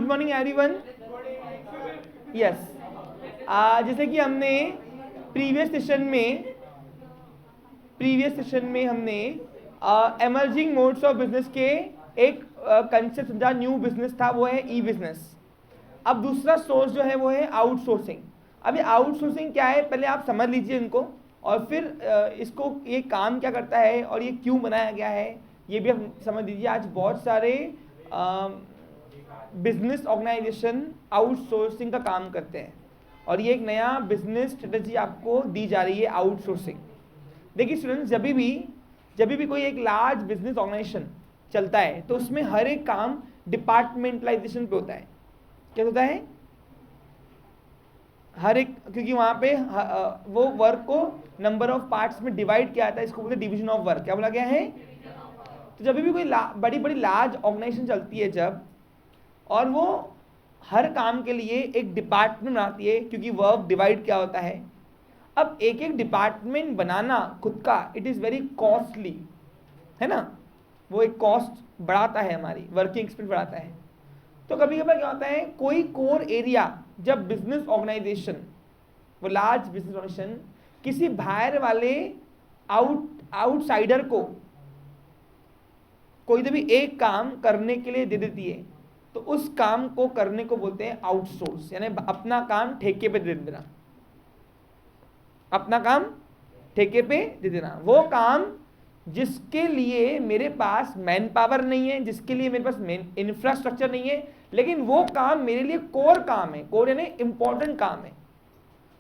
Good morning everyone. Yes, जैसे कि हमने प्रीवियस सेशन में हमने एमर्जिंग मोड्स ऑफ बिजनेस के एक कंसेप्ट समझा, न्यू बिजनेस था, वो है ई बिजनेस। अब दूसरा सोर्स जो है वो है आउटसोर्सिंग। अब ये आउटसोर्सिंग क्या है, पहले आप समझ लीजिए इनको, और फिर इसको ये काम क्या करता है और ये क्यों बनाया गया है ये भी आप समझ लीजिए। आज बहुत सारे बिजनेस ऑर्गेनाइजेशन आउटसोर्सिंग का काम करते हैं और ये एक नया बिजनेस स्ट्रेटजी आपको दी जा रही है, आउटसोर्सिंग। देखिए स्टूडेंट्स, जब भी कोई एक लार्ज बिजनेस ऑर्गेनाइजेशन चलता है तो उसमें हर एक काम डिपार्टमेंटलाइजेशन पे होता है। क्या होता है? हर एक, क्योंकि वहां पे वो वर्क को नंबर ऑफ पार्ट्स में डिवाइड किया जाता है, इसको बोलते हैं डिवीजन ऑफ वर्क। क्या बोला गया है? तो जब भी कोई बड़ी बड़ी लार्ज ऑर्गेनाइजेशन चलती है जब, और वो हर काम के लिए एक डिपार्टमेंट बनाती है क्योंकि वर्क डिवाइड क्या होता है। अब एक एक डिपार्टमेंट बनाना खुद का, इट इज़ वेरी कॉस्टली, है ना। वो एक कॉस्ट बढ़ाता है, हमारी वर्किंग एक्सपेंस बढ़ाता है। तो कभी कभार क्या होता है, कोई कोर एरिया जब बिजनेस ऑर्गेनाइजेशन, वो लार्ज बिजनेस ऑर्गेनाइजेशन किसी बाहर वाले आउटसाइडर को कोई भी एक काम करने के लिए दे देती है, तो उस काम को करने को बोलते हैं आउटसोर्स, यानी अपना काम ठेके पे दे देना। अपना काम ठेके पे दे देना, वो काम जिसके लिए मेरे पास मैन पावर नहीं है, जिसके लिए मेरे पास इंफ्रास्ट्रक्चर नहीं है, लेकिन वो काम मेरे लिए कोर काम है, कोर यानी इंपॉर्टेंट काम है।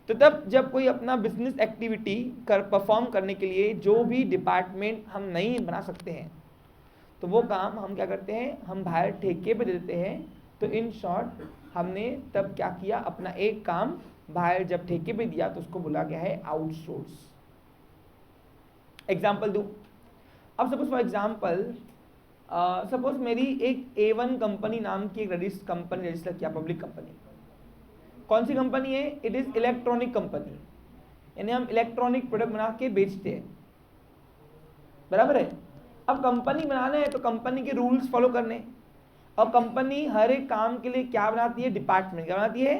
तो तब जब कोई अपना बिजनेस एक्टिविटी परफॉर्म करने के लिए जो भी डिपार्टमेंट हम नहीं बना सकते हैं, तो वो काम हम क्या करते हैं, हम बाहर ठेके पे दे देते हैं। तो इन शॉर्ट हमने तब क्या किया, अपना एक काम बाहर जब ठेके पे दिया तो उसको बोला गया है आउटसोर्स। एग्जाम्पल दूं, अब सपोज फॉर एग्जाम्पल, सपोज मेरी एक A1 कंपनी नाम की एक कंपनी रजिस्टर किया, पब्लिक कंपनी। कौन सी कंपनी है? इट इज इलेक्ट्रॉनिक कंपनी, यानी हम इलेक्ट्रॉनिक प्रोडक्ट बना के बेचते हैं, बराबर है। अब कंपनी बनाना है तो कंपनी के रूल्स फॉलो करने, और कंपनी हर एक काम के लिए क्या बनाती है, डिपार्टमेंट। क्या बनाती है?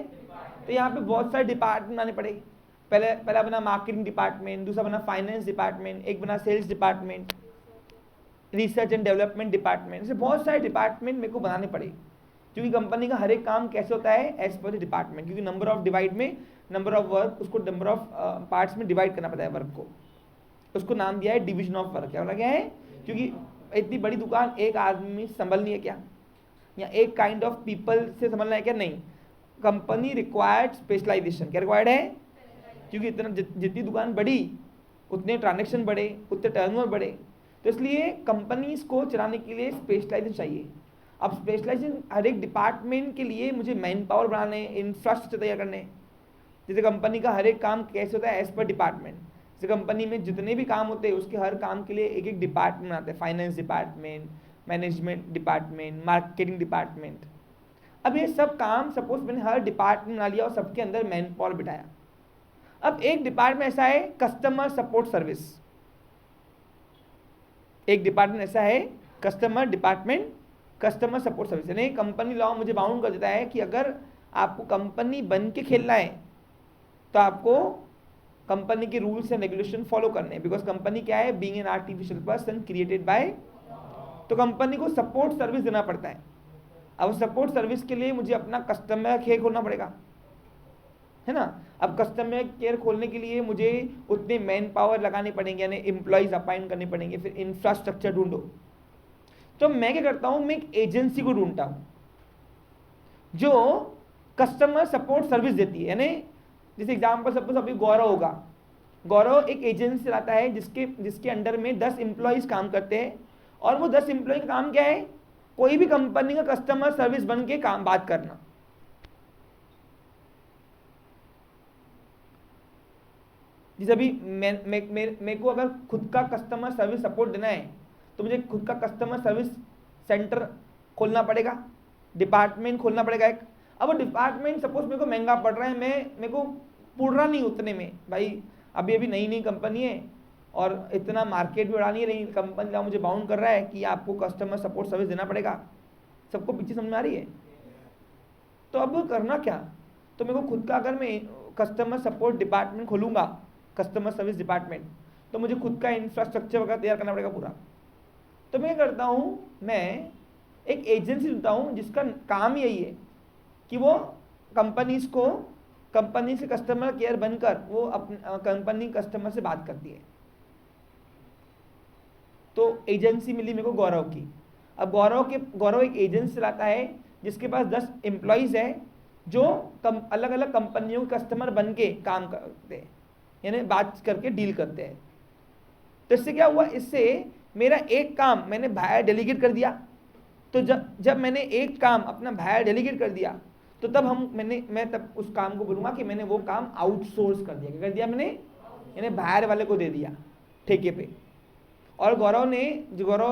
तो यहाँ पे बहुत सारे डिपार्टमेंट बनाने पड़ेंगे। पहला बना मार्केटिंग डिपार्टमेंट, दूसरा बना फाइनेंस डिपार्टमेंट, एक बना sales department, research and development department. ऐसे बहुत सारे डिपार्टमेंट मेरे को बनाने पड़े, क्योंकि कंपनी का हर एक काम कैसे होता है, एज पर द डिपार्टमेंट, क्योंकि नंबर ऑफ डिवाइड में नंबर ऑफ वर्क, उसको नंबर ऑफ पार्ट्स में डिवाइड करना पड़ता है वर्क को। उसको नाम दिया है डिवीजन ऑफ वर्क। क्या बोला गया है? क्योंकि इतनी बड़ी दुकान एक आदमी संभलनी है क्या, या एक काइंड ऑफ पीपल से संभलना है क्या? नहीं, कंपनी रिक्वायर्ड स्पेशलाइजेशन। क्या रिक्वायर्ड है? क्योंकि इतना जितनी दुकान बड़ी उतने ट्रांजेक्शन बढ़े, उतने टर्नओवर बढ़े, तो इसलिए कंपनीज को चलाने के लिए स्पेशलाइजेशन चाहिए। अब स्पेशलाइजेशन हर एक डिपार्टमेंट के लिए मुझे मैन पावर बनाने, इंफ्रास्ट्रक्चर तैयार करने। जैसे कंपनी का हर एक काम कैसे होता है, एज पर डिपार्टमेंट। जैसे कंपनी में जितने भी काम होते हैं उसके हर काम के लिए एक एक डिपार्टमेंट आते हैं, finance department, management department, marketing department. अब ये सब काम सपोज मैंने हर डिपार्टमेंट बना लिया और सबके अंदर मैन पावर बिठाया। अब एक डिपार्टमेंट ऐसा है कस्टमर सपोर्ट सर्विस, एक डिपार्टमेंट ऐसा है कस्टमर सपोर्ट सर्विस, यानी कंपनी लॉ मुझे बाउंड कर देता है कि अगर आपको कंपनी बन के खेलना है तो आपको कंपनी के रूल्स एंड रेगुलेशन फॉलो करने हैं। बिकॉज कंपनी क्या है, being an artificial person created by, तो कंपनी को सपोर्ट सर्विस देना पड़ता है। अब सपोर्ट सर्विस के लिए मुझे अपना कस्टमर केयर खोलना पड़ेगा, है ना। अब कस्टमर केयर खोलने के लिए मुझे उतने मैन पावर लगाने पड़ेंगे, यानी एम्प्लॉयज अपॉइंट करने पड़ेंगे, फिर इंफ्रास्ट्रक्चर ढूंढो। तो मैं क्या करता हूं, मैं एक एजेंसी को ढूंढता हूं जो कस्टमर सपोर्ट सर्विस देती है। यानी जैसे एग्जाम्पल सपोज अभी गौरव होगा, गौरव एक एजेंसी चलाता है जिसके अंडर में 10 एम्प्लॉयज काम करते हैं, और वो 10 एम्प्लॉय का काम क्या है, कोई भी कंपनी का कस्टमर सर्विस बन के काम बात करना। जैसे अभी मेरे को अगर खुद का कस्टमर सर्विस सपोर्ट देना है तो मुझे खुद का कस्टमर सर्विस सेंटर खोलना पड़ेगा, डिपार्टमेंट खोलना पड़ेगा एक। अब वो डिपार्टमेंट सपोज मेरे को महंगा पड़ रहा है, मेरे को पुड़ रहा नहीं उतने में, भाई अभी नई कंपनी है और इतना मार्केट में उड़ानी है, नहीं कंपनी का मुझे बाउंड कर रहा है कि आपको कस्टमर सपोर्ट सर्विस देना पड़ेगा। सबको पीछे समझ में आ रही है? तो अब करना क्या, तो मेरे को खुद का, अगर मैं कस्टमर सपोर्ट डिपार्टमेंट खोलूँगा, कस्टमर सर्विस डिपार्टमेंट, तो मुझे खुद का इंफ्रास्ट्रक्चर वगैरह तैयार करना पड़ेगा पूरा। तो मैं करता हूँ, मैं एक एजेंसी चुनता हूँ जिसका काम यही है कि वो कंपनी से कस्टमर केयर बनकर वो अपनी कंपनी कस्टमर से बात करती है। तो एजेंसी मिली मेरे को गौरव की। अब गौरव एक एजेंसी चलाता है जिसके पास 10 एम्प्लॉयज़ है जो अलग अलग कंपनियों के कस्टमर बन के काम करते हैं, यानी बात करके डील करते हैं। तो इससे क्या हुआ, इससे मेरा एक काम मैंने बाहर डेलीगेट कर दिया। तो जब मैंने एक काम अपना बाहर डेलीगेट कर दिया, तो तब मैं तब उस काम को बोलूँगा कि मैंने वो काम आउटसोर्स कर दिया। क्या कर दिया मैंने, यानी बाहर वाले को दे दिया ठेके पे। और गौरव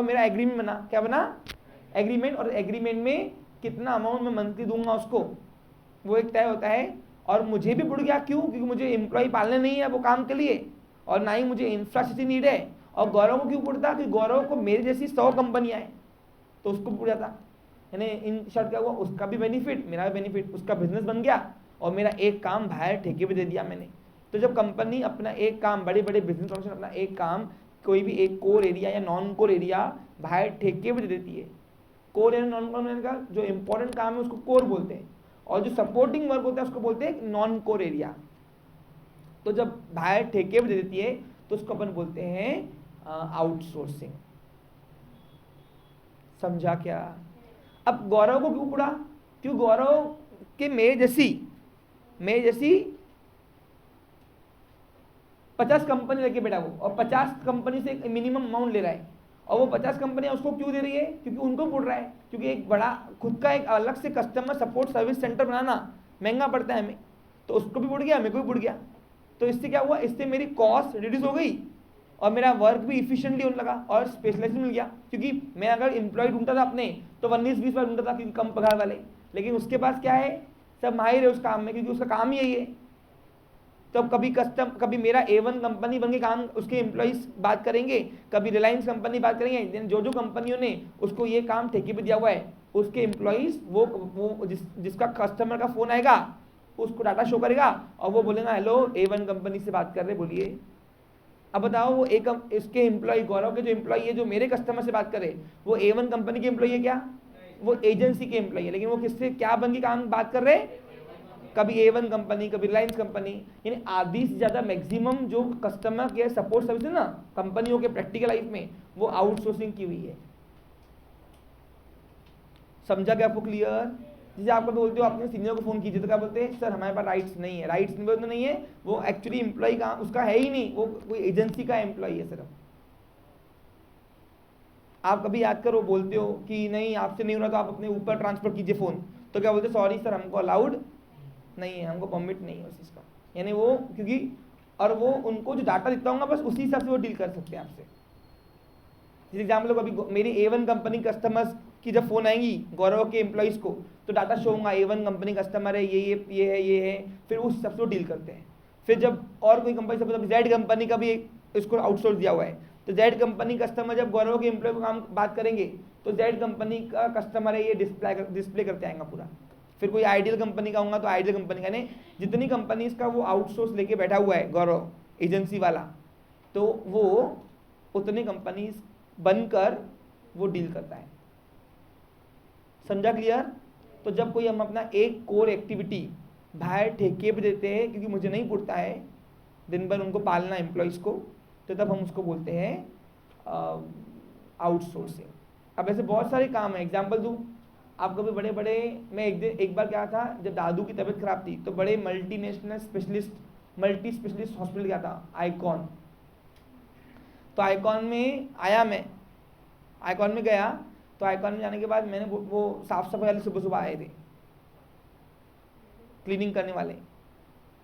मेरा एग्रीमेंट बना, क्या बना, एग्रीमेंट। और एग्रीमेंट में कितना अमाउंट मैं मंथली दूंगा उसको, वो एक तय होता है। और मुझे भी बुड़ गया, क्यों, क्योंकि मुझे एम्प्लॉय पालने नहीं है वो काम के लिए, और ना ही मुझे इंफ्रास्ट्रक्चर नीड है। और गौरव को क्यों बुड़ता, कि गौरव को मेरी जैसी 100 कंपनियां हैं, तो उसको बुड़ जाता। यानी इन शर्ट क्या हुआ, उसका भी बेनिफिट, मेरा भी बेनिफिट, उसका बिजनेस बन गया और मेरा एक काम बाहर ठेके पे दे दिया मैंने। तो जब कंपनी अपना एक काम, बड़े बड़े बिजनेस फंक्शन अपना एक काम, कोई भी एक कोर एरिया या नॉन कोर एरिया बाहर ठेके पे दे देती है। कोर एरिया नॉन कोर का जो इंपॉर्टेंट काम है उसको कोर बोलते हैं, और जो सपोर्टिंग वर्क होता है उसको बोलते हैं नॉन कोर एरिया। तो जब बाहर ठेके पे दे देती है तो उसको अपन बोलते हैं आउटसोर्सिंग। समझा क्या। अब गौरव को क्यों पड़ा, क्यों, गौरव के मेरे जैसी 50 कंपनी लेके बैठा वो, और 50 कंपनी से एक मिनिमम अमाउंट ले रहा है। और वो 50 कंपनियां उसको क्यों दे रही है, क्योंकि उनको पड़ रहा है, क्योंकि एक बड़ा खुद का एक अलग से कस्टमर सपोर्ट सर्विस सेंटर बनाना महंगा पड़ता है हमें। तो उसको भी पड़ गया, मेरे को भी पड़ गया। तो इससे क्या हुआ, इससे मेरी कॉस्ट रिड्यूस हो गई और मेरा वर्क भी इफिशिएंटली होने लगा और स्पेशलाइजेशन मिल गया। क्योंकि मैं अगर एम्प्लॉय ढूंढता था अपने, तो 19-20 बार ढूंढता था, क्योंकि कम पगार वाले। लेकिन उसके पास क्या है, सब माहिर है उस काम में, क्योंकि उसका काम ही यही है। तो कभी मेरा A1 कंपनी बन के काम, उसके एम्प्लॉइज बात करेंगे, कभी रिलायंस कंपनी बात करेंगे। जो कंपनियों ने उसको ये काम ठेके पे दिया हुआ है, उसके एम्प्लॉइज वो जिसका कस्टमर का फोन आएगा उसको डाटा शो करेगा और वो बोलेगा हेलो A1 कंपनी से बात कर रहे, बोलिए। अब बताओ, वो इसके एम्प्लॉय, गौरव के जो एम्प्लॉय है जो मेरे कस्टमर से बात करे, वो A1 कंपनी के एम्प्लॉय है क्या, वो एजेंसी के एम्प्लॉय है। लेकिन वो किससे क्या बन के काम बात कर रहे, कभी A1 कंपनी, कभी रिलायंस कंपनी। यानी आधी से ज्यादा मैक्सिमम जो कस्टमर केयर सपोर्ट सर्विस है ना कंपनियों के प्रैक्टिकल लाइफ में, वो आउटसोर्सिंग की हुई है। समझा क्या आपको क्लियर। जैसे आप कभी बोलते हो अपने सीनियर को फोन कीजिए, तो क्या बोलते हैं, सर हमारे पास राइट्स नहीं है। राइट्स नहीं है, वो एक्चुअली एम्प्लॉय का उसका है ही नहीं, वो कोई एजेंसी का एम्प्लॉय है सिर्फ। आप कभी याद करो, बोलते हो कि नहीं आपसे नहीं हो रहा तो आप अपने ऊपर ट्रांसफर कीजिए फोन, तो क्या बोलते, सॉरी सर हमको अलाउड नहीं है, हमको परमिट नहीं है उस चीज़ का। यानी वो क्योंकि, और वो उनको जो डाटा देता होगा बस उसी हिसाब से वो डील कर सकते हैं आपसे। जैसे एग्जाम्पल, अभी मेरी A1 कंपनी कस्टमर्स की जब फोन आएंगी गौरव के एम्प्लॉइज को, तो डाटा शो होगा A1 कंपनी कस्टमर है, ये है, फिर उस हिसाब से वो डील करते हैं। फिर जब और कोई कंपनी, सपोज Z कंपनी का भी इसको आउटसोर्स दिया हुआ है, तो Z कंपनी कस्टमर जब गौरव के एम्प्लॉय को काम बात करेंगे, तो Z कंपनी का कस्टमर है ये डिस्प्ले करते आएगा पूरा। फिर कोई आइडियल कंपनी का होगा तो आइडियल कंपनी का, यानी जितनी कंपनीज का वो आउटसोर्स लेके बैठा हुआ है गौरव एजेंसी वाला, तो वो उतनी कंपनीज बनकर वो डील करता है। समझा क्लियर। तो जब कोई हम अपना एक कोर एक्टिविटी बाहर ठेके पे देते हैं, क्योंकि मुझे नहीं पड़ता है दिन भर उनको पालना एम्प्लॉयज़ को, तो तब हम उसको बोलते हैं आउटसोर्सिंग। अब ऐसे बहुत सारे काम हैं, एग्जाम्पल दूँ आपको भी। बड़े बड़े, मैं एक बार क्या था, जब दादू की तबीयत खराब थी, तो बड़े मल्टी स्पेशलिस्ट हॉस्पिटल गया था, आइकॉन। तो आइकॉन में आया मैं, आइकॉन में गया, तो आइकॉन में जाने के बाद मैंने वो साफ सफाई वाले सुबह आए थे क्लीनिंग करने वाले।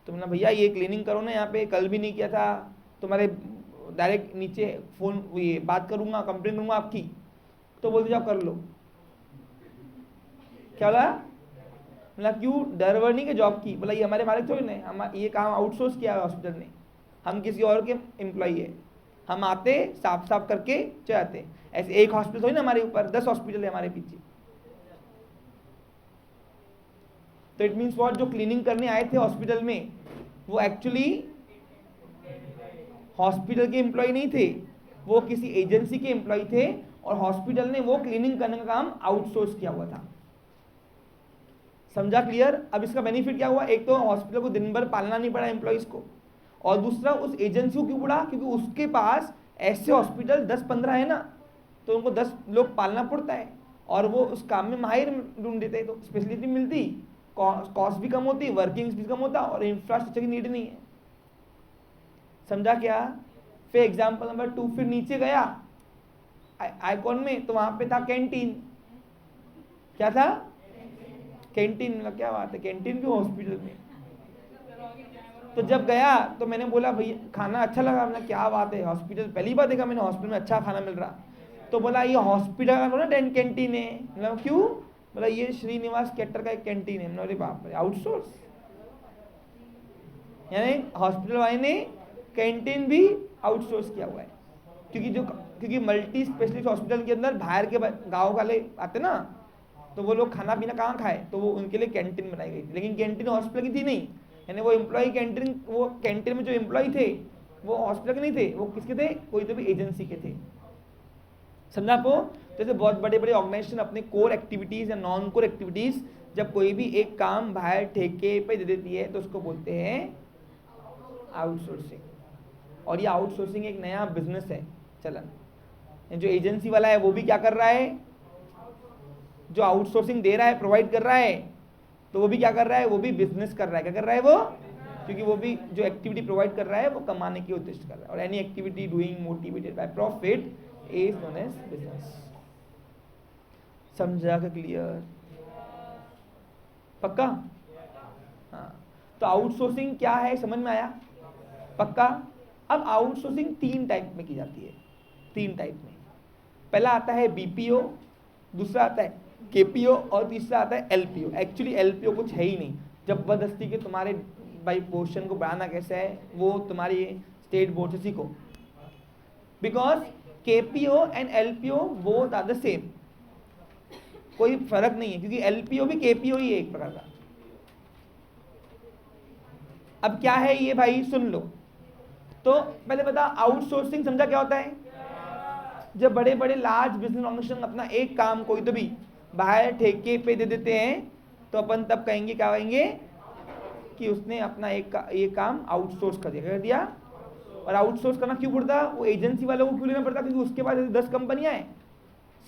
तो मैंने भैया ये क्लीनिंग करो ना, यहाँ पे कल भी नहीं किया था, तुम्हारे डायरेक्ट नीचे फोन ये बात करूँगा, कंप्लेन करूँगा आपकी। तो बोलते जाओ कर लो। क्या बोला, मतलब क्यों, डरवनी के जॉब की, बोला ये हमारे मालिक थोड़ी नहीं, हम ये काम आउटसोर्स किया है हॉस्पिटल ने, हम किसी और के एम्प्लॉई है, हम आते साफ साफ करके चले जाते। ऐसे एक हॉस्पिटल थोड़ी ना हमारे ऊपर, 10 हॉस्पिटल है हमारे पीछे। तो इट मीन्स व्हाट, जो क्लीनिंग करने आए थे हॉस्पिटल में वो एक्चुअली हॉस्पिटल के एम्प्लॉय नहीं थे, वो किसी एजेंसी के एम्प्लॉय थे और हॉस्पिटल ने वो क्लीनिंग करने का काम आउटसोर्स किया हुआ था। समझा क्लियर? अब इसका बेनिफिट क्या हुआ, एक तो हॉस्पिटल को दिन भर पालना नहीं पड़ा एम्प्लॉइज को, और दूसरा उस एजेंसी को क्यों पड़ा, क्योंकि उसके पास ऐसे हॉस्पिटल 10-15 है ना, तो उनको 10 लोग पालना पड़ता है और वो उस काम में माहिर ढूंढ देते, तो स्पेशलिटी मिलती, कॉस्ट भी कम होती, वर्किंग भी कम होता और इंफ्रास्ट्रक्चर की नीड नहीं है। समझा क्या? फिर एग्जाम्पल नंबर 2, फिर नीचे गया आइकॉन में, तो वहां पे था कैंटीन। क्या था? कैंटीन। मतलब क्या बात है, कैंटीन भी हॉस्पिटल में। तो जब गया तो मैंने बोला भैया खाना अच्छा लगा, मैंने क्या बात है, हॉस्पिटल पहली बार देखा मैंने हॉस्पिटल में अच्छा खाना मिल रहा। तो बोला ये हॉस्पिटल का ना कैंटीन है। मतलब क्यों? बोला ये श्रीनिवास कैटर का एक कैंटीन है। मैंने बोले बाप रे, आउटसोर्स, यानी हॉस्पिटल वाले ने कैंटीन भी आउटसोर्स किया हुआ है। क्योंकि मल्टी स्पेशलिस्ट हॉस्पिटल के अंदर बाहर के गाँव वाले आते ना, तो वो लोग खाना पीना कहाँ खाए, तो वो उनके लिए कैंटीन बनाई गई थी, लेकिन कैंटीन हॉस्पिटल की थी नहीं। यानी वो एम्प्लॉय कैंटीन, वो कैंटीन में जो एम्प्लॉय थे वो हॉस्पिटल के नहीं थे, वो किसके थे, कोई तो भी एजेंसी के थे। समझा आपको? जैसे बहुत बड़े बड़े ऑर्गेनाइजेशन अपने कोर एक्टिविटीज या नॉन कोर एक्टिविटीज, जब कोई भी एक काम बाहर ठेके पे दे देती है तो उसको बोलते हैं आउटसोर्सिंग। और ये आउटसोर्सिंग एक नया बिजनेस है चलन। जो एजेंसी वाला है वो भी क्या कर रहा है, जो आउटसोर्सिंग दे रहा है, प्रोवाइड कर रहा है, तो वो भी क्या कर रहा है, वो भी बिजनेस कर रहा है। क्या कर रहा है वो? क्योंकि वो भी जो एक्टिविटी प्रोवाइड कर रहा है वो कमाने के उद्देश्य कर रहा है। और any activity doing motivated by profit is known as business. समझा? का क्लियर? पक्का? हाँ, तो आउटसोर्सिंग क्या है समझ में आया? पक्का? अब आउटसोर्सिंग 3 टाइप में की जाती है। 3 टाइप में। पहला आता है बीपीओ, दूसरा आता है केपीओ और तीसरा आता है एलपीओ। एक्चुअली एलपीओ कुछ है ही नहीं, जबरदस्ती के तुम्हारे भाई पोर्शन को बढ़ाना कैसे है वो तुम्हारी स्टेट बोर्ड से सीखो। Because KPO and LPO both are the same, कोई फर्क नहीं है, क्योंकि एलपीओ भी केपीओ ही है एक प्रकार का। अब क्या है ये भाई सुन लो। तो पहले बता, आउटसोर्सिंग समझा क्या होता है? जब बड़े बड़े लार्ज बिजनेस ऑर्गेनाइजेशन अपना एक काम कोई तो भी बाहर ठेके पे दे देते हैं, तो अपन तब कहेंगे, क्या कहेंगे, कि उसने अपना ये काम आउटसोर्स कर दिया। और आउटसोर्स करना क्यों पड़ता? वो एजेंसी वालों को क्यों लेना पड़ता? क्योंकि उसके पास 10 कंपनियां हैं,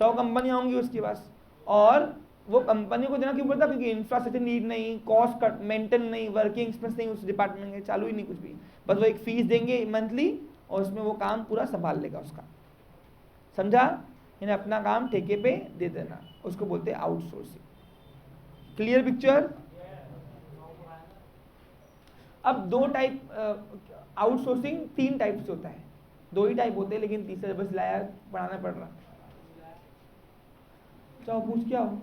100 कंपनियां होंगी उसके पास, और वो कंपनी को देना क्यों पड़ता? क्योंकि इंफ्रास्ट्रक्चर नीड नहीं, कॉस्ट कट मेंटेन नहीं, वर्किंग एक्सपेंस नहीं, उस डिपार्टमेंट में चालू ही नहीं कुछ भी, बस वो एक फीस देंगे मंथली और उसमें वो काम पूरा संभाल लेगा उसका। समझा? इन्हें अपना काम ठेके पे दे देना, उसको बोलते हैं आउटसोर्सिंग। Clear picture? अब 2 टाइप आउटसोर्सिंग 3 टाइप से होता है, 2 ही टाइप होते हैं, लेकिन तीसरा बस लाया पढ़ाना पड़ रहा। चाहो पूछ क्या हो?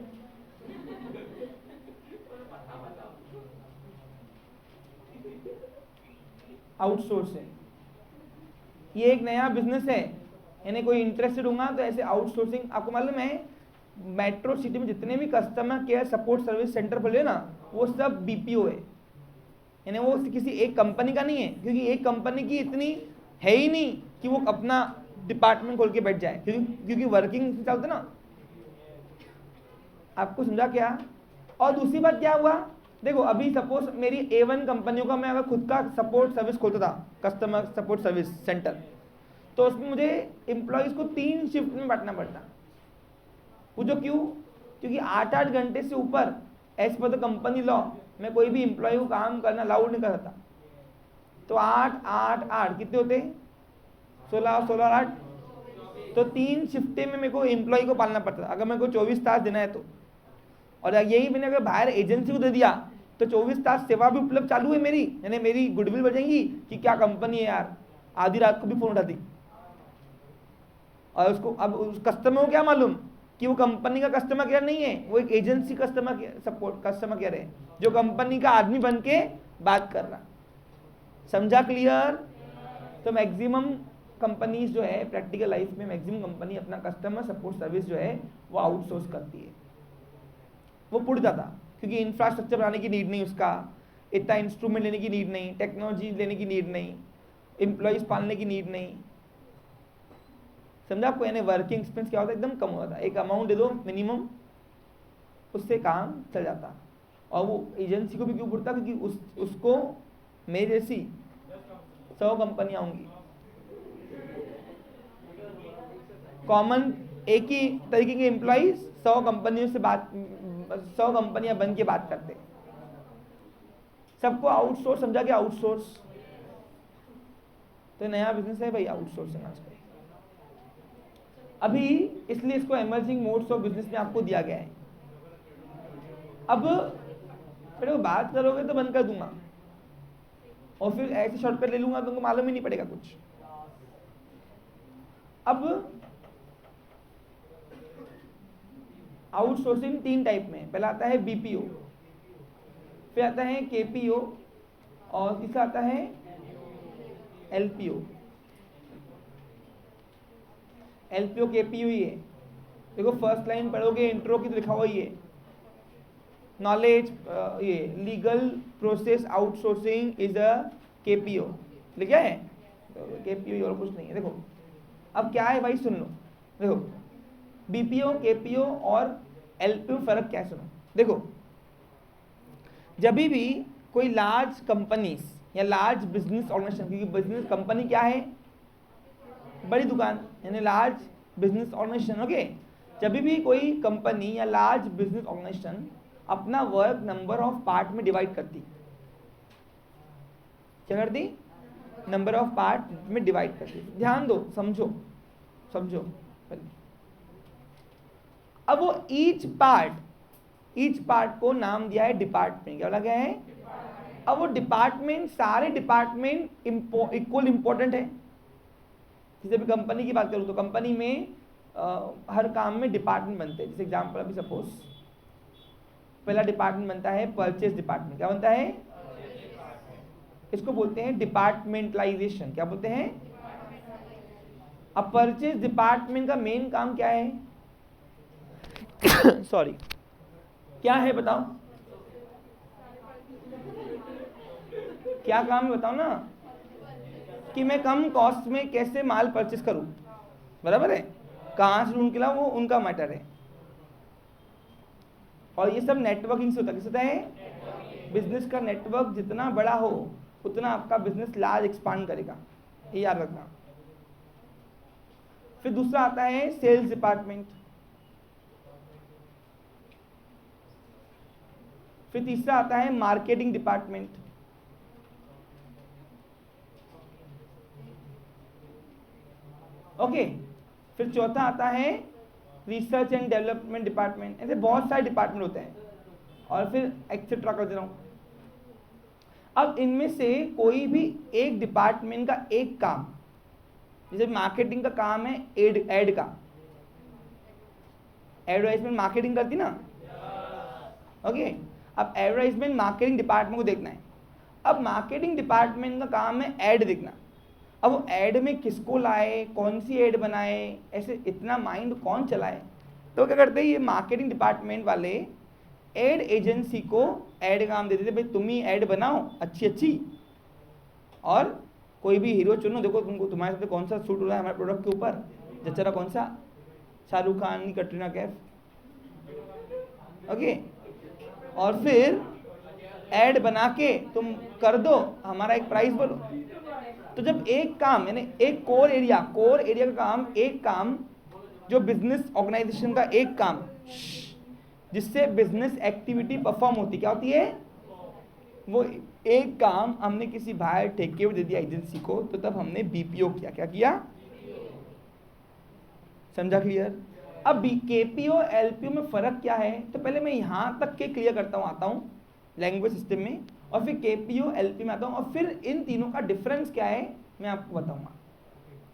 आउटसोर्सिंग ये एक नया बिजनेस है, यानी कोई इंटरेस्टेड होगा तो ऐसे आउटसोर्सिंग। आपको मालूम है मेट्रो सिटी में जितने भी customer care support service centre खोले ना, वो सब बीपीओ है, यानी वो किसी एक कंपनी का नहीं है, क्योंकि एक कंपनी की इतनी है ही नहीं कि वो अपना डिपार्टमेंट खोल के बैठ जाए, क्योंकि वर्किंग चलते ना। आपको समझा क्या? और दूसरी बात क्या हुआ, देखो अभी सपोज मेरी A1 कंपनियों का मैं अगर खुद का सपोर्ट सर्विस खोलता था, कस्टमर सपोर्ट सर्विस सेंटर, तो उसमें मुझे एम्प्लॉयज को 3 शिफ्ट में बांटना पड़ता। पूछो क्यों? क्योंकि 8-8 घंटे से ऊपर as per the company law में कोई भी एम्प्लॉय को काम करना अलाउड नहीं करता। तो 8-8-8 कितने होते? 16-16-8, तो 3 शिफ्टे में मेरे को एम्प्लॉय को पालना पड़ता था, अगर मेरे को 24 तास देना है तो। और यही मैंने अगर बाहर एजेंसी को दे दिया तो 24 तास सेवा भी उपलब्ध चालू है मेरी, यानी मेरी गुडविल बढ़ेगी कि क्या कंपनी है यार, आधी रात को भी फोन उठाती। और उसको अब उस कस्टमर को क्या मालूम कि वो कंपनी का कस्टमर केयर नहीं है, वो एक एजेंसी कस्टमर केयर है, जो कंपनी का आदमी बन के बात कर रहा। समझा क्लियर? तो मैक्सिमम कंपनीज जो है प्रैक्टिकल लाइफ में, मैक्सिमम कंपनी अपना कस्टमर सपोर्ट सर्विस जो है वो आउटसोर्स करती है। वो पुट जाता, क्योंकि इंफ्रास्ट्रक्चर बनाने की नीड नहीं, उसका इतना इंस्ट्रूमेंट लेने की नीड नहीं, टेक्नोलॉजी लेने की नीड नहीं, एम्प्लॉयज पालने की नीड नहीं। समझा आपको? यानी वर्किंग एक्सपेंस क्या होता है, एकदम कम होता है। एक अमाउंट दे दो मिनिमम, उससे काम चल जाता। और वो एजेंसी को भी क्यों पड़ता, क्योंकि उसको मेरे जैसी 100 कंपनियां होंगी, कॉमन एक ही तरीके के एम्प्लॉइज 100 कंपनियों से 100 कंपनियां बन के बात करते हैं। सबको आउटसोर्स समझा क्या? आउटसोर्स तो नया बिजनेस है भाई, आउटसोर्सिंग आजकल। अभी इसलिए इसको इमर्जिंग मोड्स ऑफ बिजनेस में आपको दिया गया है। अब फिर वो बात करोगे तो बंद कर दूंगा, और फिर ऐसे शॉर्टकट ले लूंगा, तुमको मालूम ही नहीं पड़ेगा कुछ। अब आउटसोर्सिंग 3 टाइप में, पहला आता है बीपीओ, फिर आता है केपीओ, और तीसरा आता है एलपीओ। एलपीओ केपीओ ही है। देखो फर्स्ट लाइन पढ़ोगे इंट्रो की तो लिखा हुआ ही है, नॉलेज ये legal process outsourcing is a KPO, लिखा है केपीओ और कुछ नहीं है। देखो अब क्या है भाई, सुन लो। देखो बीपीओ, केपीओ और एलपीओ फर्क क्या है, सुनो। देखो जब भी कोई लार्ज कंपनीज या लार्ज बिजनेस ऑर्गेनाइजेशन, क्योंकि बिजनेस कंपनी क्या है, बड़ी दुकान, यानी लार्ज बिजनेस ऑर्गेनाइजेशन। ओके, जब भी कोई कंपनी या लार्ज बिजनेस ऑर्गेनाइजेशन अपना वर्क नंबर ऑफ पार्ट में डिवाइड करती, क्या करती? नंबर ऑफ पार्ट में डिवाइड करती। ध्यान दो, समझो समझो। अब वो ईच पार्ट को नाम दिया है डिपार्टमेंट। क्या बोला गया है? अब वो डिपार्टमेंट, सारे डिपार्टमेंट इक्वल इंपॉर्टेंट है। जैसे भी कंपनी की बात करूं तो कंपनी में हर काम में डिपार्टमेंट बनते हैं। जैसे एग्जांपल अभी सपोज पहला डिपार्टमेंट बनता है परचेज डिपार्टमेंट। क्या बनता है? इसको बोलते हैं डिपार्टमेंटलाइजेशन। क्या बोलते हैं? अब परचेज डिपार्टमेंट का मेन काम क्या है? सॉरी, क्या है बताओ? क्या काम है बताओ ना, कि मैं कम कॉस्ट में कैसे माल परचेस करूं, बराबर है? कहां से ढूंढ के लाऊं, वो उनका मैटर है। और ये सब नेटवर्किंग से होता है। किस होता है? बिजनेस का नेटवर्क जितना बड़ा हो उतना आपका बिजनेस लार्ज एक्सपांड करेगा, ये याद रखना। फिर दूसरा आता है सेल्स डिपार्टमेंट, फिर तीसरा आता है मार्केटिंग डिपार्टमेंट, ओके। फिर चौथा आता है रिसर्च एंड डेवलपमेंट डिपार्टमेंट। ऐसे बहुत सारे डिपार्टमेंट होते हैं, और फिर एक्सेट्रा कर दे रहा हूं। अब इनमें से कोई भी एक डिपार्टमेंट का एक काम, जैसे मार्केटिंग का काम है एड का, एडवर्टाइजमेंट मार्केटिंग करती ना, ओके। अब एडवर्टाइजमेंट मार्केटिंग डिपार्टमेंट को देखना है। अब मार्केटिंग डिपार्टमेंट का काम है ऐड देखना। अब वो ऐड में किसको लाए, कौन सी ऐड बनाए, ऐसे इतना माइंड कौन चलाए? तो क्या करते हैं ये मार्केटिंग डिपार्टमेंट वाले एड एजेंसी को ऐड काम देते थे, भाई तुम ही ऐड बनाओ अच्छी, और कोई भी हीरो चुनो, देखो तुमको तुम्हारे साथ कौन सा सूट हो रहा है हमारे प्रोडक्ट के ऊपर, जचरा कौन सा, शाहरुख खान, कटरीना कैफ, ओके। और फिर ऐड बना के तुम कर दो, हमारा एक प्राइस बोलो। तो जब एक काम, यानी एक कोर एरिया का काम, एक काम जो बिजनेस ऑर्गेनाइजेशन का एक काम जिससे बिजनेस एक्टिविटी परफॉर्म होती, क्या होती है? वो एक काम हमने किसी बाहर ठेके पे दे दिया एजेंसी को, तो तब हमने बीपीओ किया। क्या किया? समझा? क्लियर? अब केपीओ एलपीओ में फर्क क्या है, तो पहले मैं यहां तक के क्लियर करता हूं, आता हूं लैंग्वेज सिस्टम में, और फिर केपीओ एलपी में आता हूं, और फिर इन तीनों का डिफरेंस क्या है मैं आपको बताऊंगा।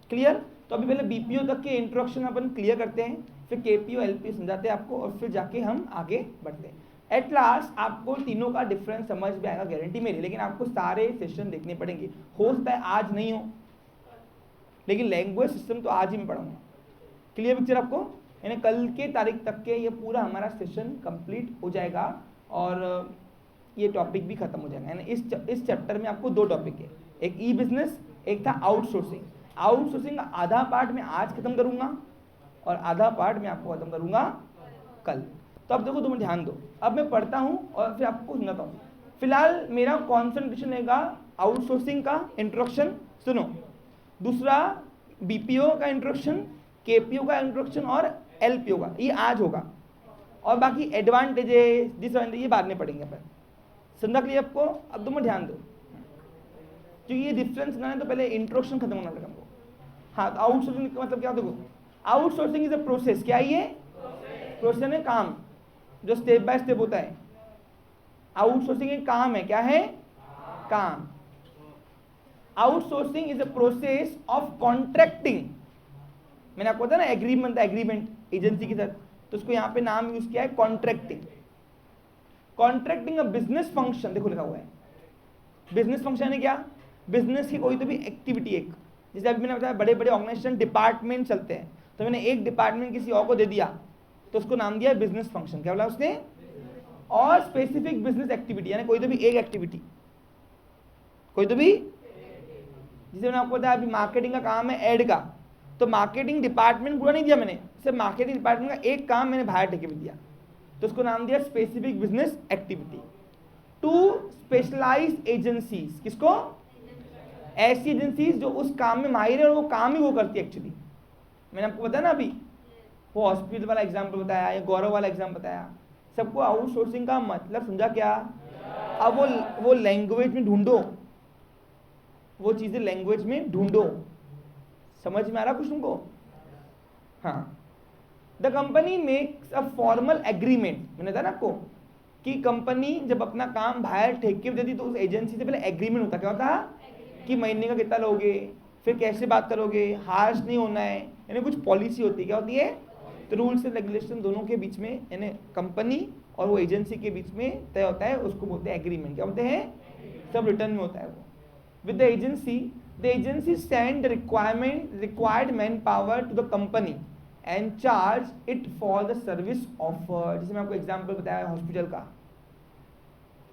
क्लियर? तो अभी पहले बीपीओ तक के इंट्रोडक्शन अपन क्लियर करते हैं, फिर केपीओ एलपी समझाते हैं आपको, और फिर जाके हम आगे बढ़ते हैं। एट लास्ट आपको तीनों का डिफरेंस समझ में आएगा, गारंटी मेरी। लेकिन आपको सारे सेशन देखने पड़ेंगे, हो सकता है आज नहीं हो, लेकिन लैंग्वेज सिस्टम तो आज ही मैं पढ़ाऊंगा। क्लियर पिक्चर आपको? यानी कल के तारीख तक के ये पूरा हमारा सेशन कंप्लीट हो जाएगा, और ये टॉपिक भी खत्म हो जाएगा। यानी इस चैप्टर में आपको 2 टॉपिक है, एक ई बिजनेस, एक था आउटसोर्सिंग। आउटसोर्सिंग का आधा पार्ट मैं आज खत्म करूंगा और आधा पार्ट मैं आपको खत्म करूंगा कल। तो अब देखो, तुम ध्यान दो, अब मैं पढ़ता हूं और फिर आपको सुनाता हूं। फिलहाल मेरा कॉन्सेंट्रेशन रहेगा आउटसोर्सिंग का इंट्रोडक्शन, सुनो। दूसरा बीपीओ का इंट्रोडक्शन, केपीओ का इंट्रोडक्शन और एलपीओ का, ये आज होगा। और बाकी एडवांटेजेस, डिसएडवांटेज ये बाद में पढ़ेंगे अपन। समझा क्लियर आपको? अब तुम ध्यान दो, क्योंकि ये डिफरेंस ना है तो पहले इंट्रोडक्शन खत्म होना पड़ेगा हमको। हाँ, तो आउटसोर्सिंग का मतलब क्या? देखो, आउटसोर्सिंग इज अ प्रोसेस। क्या है ये? प्रोसेस है, काम जो स्टेप बाय स्टेप होता है। आउटसोर्सिंग एक काम है। क्या है? काम। Outsourcing is a process of contracting. मैंने आपको बताया ना, एग्रीमेंट, एग्रीमेंट एजेंसी के साथ, तो उसको यहाँ पे नाम यूज किया है contracting. Contracting a business function, देखो लिखा हुआ है बिजनेस फंक्शन है। क्या? बिजनेस की कोई तो भी एक्टिविटी, एक जैसे अभी मैंने बताया बड़े बड़े ऑर्गेनाइजेशन डिपार्टमेंट चलते हैं, तो मैंने एक डिपार्टमेंट किसी और को दे दिया तो उसको नाम दिया बिजनेस फंक्शन। क्या बोला उसने? और स्पेसिफिक बिजनेस एक्टिविटी, यानी कोई तो भी एक एक्टिविटी, कोई तो भी, जैसे मैंने आपको बताया अभी मार्केटिंग का काम है एड का, तो मार्केटिंग डिपार्टमेंट पूरा नहीं दिया मैंने, सिर्फ मार्केटिंग डिपार्टमेंट का एक काम मैंने बाहर ठेके में दिया, तो उसको नाम दिया specific business activity. To specialised agencies, किसको? ऐसी एजेंसीज जो उस काम में माहिर है और वो काम ही वो करती है एक्चुअली। मैंने आपको बताया ना अभी, वो हॉस्पिटल वाला एग्जाम्पल बताया या गौरव वाला एग्जाम्पल बताया। सबको आउटसोर्सिंग का मतलब समझा क्या? अब वो लैंग्वेज में ढूंढो, वो चीजें लैंग्वेज में ढूंढो। समझ में आ रहा कुछ तुमको? हाँ। The company makes a formal agreement, मैंने बताया ना आपको कि कंपनी जब अपना काम बाहर ठेके में देती तो उस एजेंसी से पहले एग्रीमेंट होता। क्या होता? कि महीने का कितना लोगे, फिर कैसे बात करोगे, हार्श नहीं होना है, यानी कुछ पॉलिसी होती है। क्या होती है? तो रूल्स एंड रेगुलेशन दोनों के बीच में, यानी कंपनी और वो एजेंसी के बीच में तय होता है, उसको बोलते हैं एग्रीमेंट। क्या बोलते हैं? सब रिटर्न में होता है वो। With the agency send required man power to the company and charge it for the service offer. जैसे मैं आपको एग्जाम्पल बताया हॉस्पिटल का,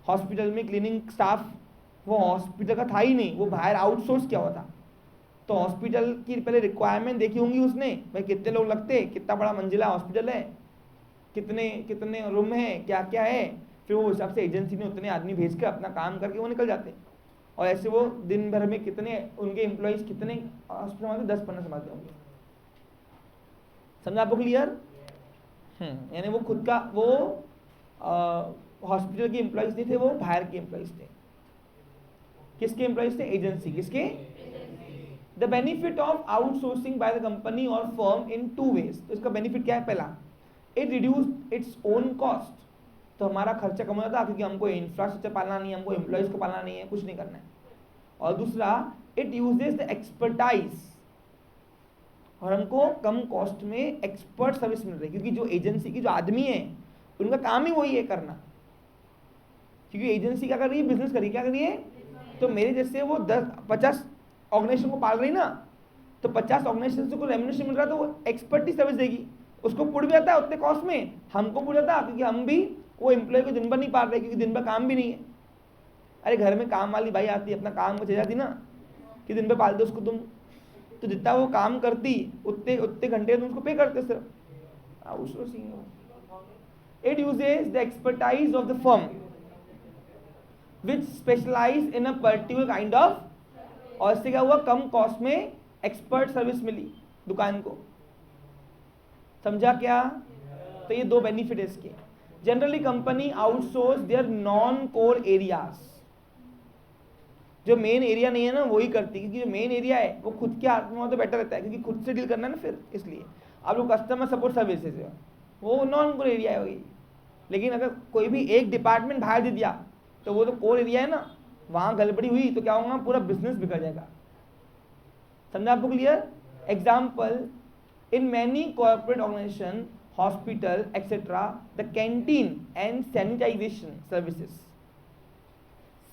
हॉस्पिटल में क्लीनिंग स्टाफ वो हॉस्पिटल का था ही नहीं, वो बाहर आउटसोर्स किया हुआ था। तो हॉस्पिटल की पहले रिक्वायरमेंट देखी होंगी उसने, भाई कितने लोग लगते, कितना बड़ा मंजिला हॉस्पिटल है, कितने कितने रूम है, क्या क्या है, फिर वो हिसाब से एजेंसी ने उतने आदमी भेज कर अपना काम करके वो निकल जाते। और ऐसे वो दिन भर में कितने उनके एम्प्लॉइज कितने हॉस्पिटल में 10-15 संभालते होंगे। समझा आपको क्लियर? यानी वो खुद का वो हॉस्पिटल के एम्प्लॉइज नहीं थे, वो बाहर के एम्प्लॉइज थे। किसके एम्प्लॉइज थे? एजेंसी। किसके? The benefit of outsourcing by the company और फर्म इन 2 ways। तो इसका बेनिफिट क्या है? पहला, it reduce its own cost, तो हमारा खर्चा कम हो जाता क्योंकि हमको इंफ्रास्ट्रक्चर पालना नहीं है, हमको एम्प्लॉइज को पालना नहीं है, कुछ नहीं करना है। और दूसरा, इट यूजेस द एक्सपर्टाइज, और हमको कम कॉस्ट में एक्सपर्ट सर्विस मिल रही है, क्योंकि जो एजेंसी की जो आदमी है उनका काम ही वही है करना। क्योंकि एजेंसी क्या कर रही है? बिजनेस कर रही है। क्या कर रही है? तो मेरे जैसे वो 10-50 ऑर्गेनाइजेशन को पाल रही ना, तो 50 ऑर्गेनाइजेशन को रेम्युनरेशन मिल रहा है, तो वो एक्सपर्टी सर्विस देगी, उसको पुड़ भी आता है उतने कॉस्ट में, हमको पुड़ जाता है क्योंकि हम भी वो एम्प्लॉय को दिन भर नहीं पाल रहे, क्योंकि दिन भर काम भी नहीं है। अरे घर में काम वाली भाई आती है, अपना काम को चल जाती ना, कि दिन भर पाल दो उसको तुम, तो जितना वो काम करती उतने घंटे तुम उसको पे करते सिर्फ। It uses the expertise of the firm which specialise in a particular kind of, और इससे क्या हुआ? कम कॉस्ट में एक्सपर्ट सर्विस मिली दुकान को। समझा क्या? तो ये 2 बेनिफिट है इसके। Generally company outsource their non core areas, जो मेन एरिया नहीं है ना वही करती, क्योंकि जो मेन एरिया है वो खुद के हाथ में हो तो बेटर रहता है, क्योंकि खुद से डील करना है ना फिर, इसलिए अब जो कस्टमर सपोर्ट सर्विसेज है वो नॉन कोर एरिया है। लेकिन अगर कोई भी एक डिपार्टमेंट बाहर दे दिया तो वो तो कोर एरिया है ना, वहां गड़बड़ी हुई तो क्या होगा? पूरा बिजनेस बिगड़ जाएगा। समझा आपको clear? Example, in many corporate organisation, hospital etcetera, the canteen and sanitisation services.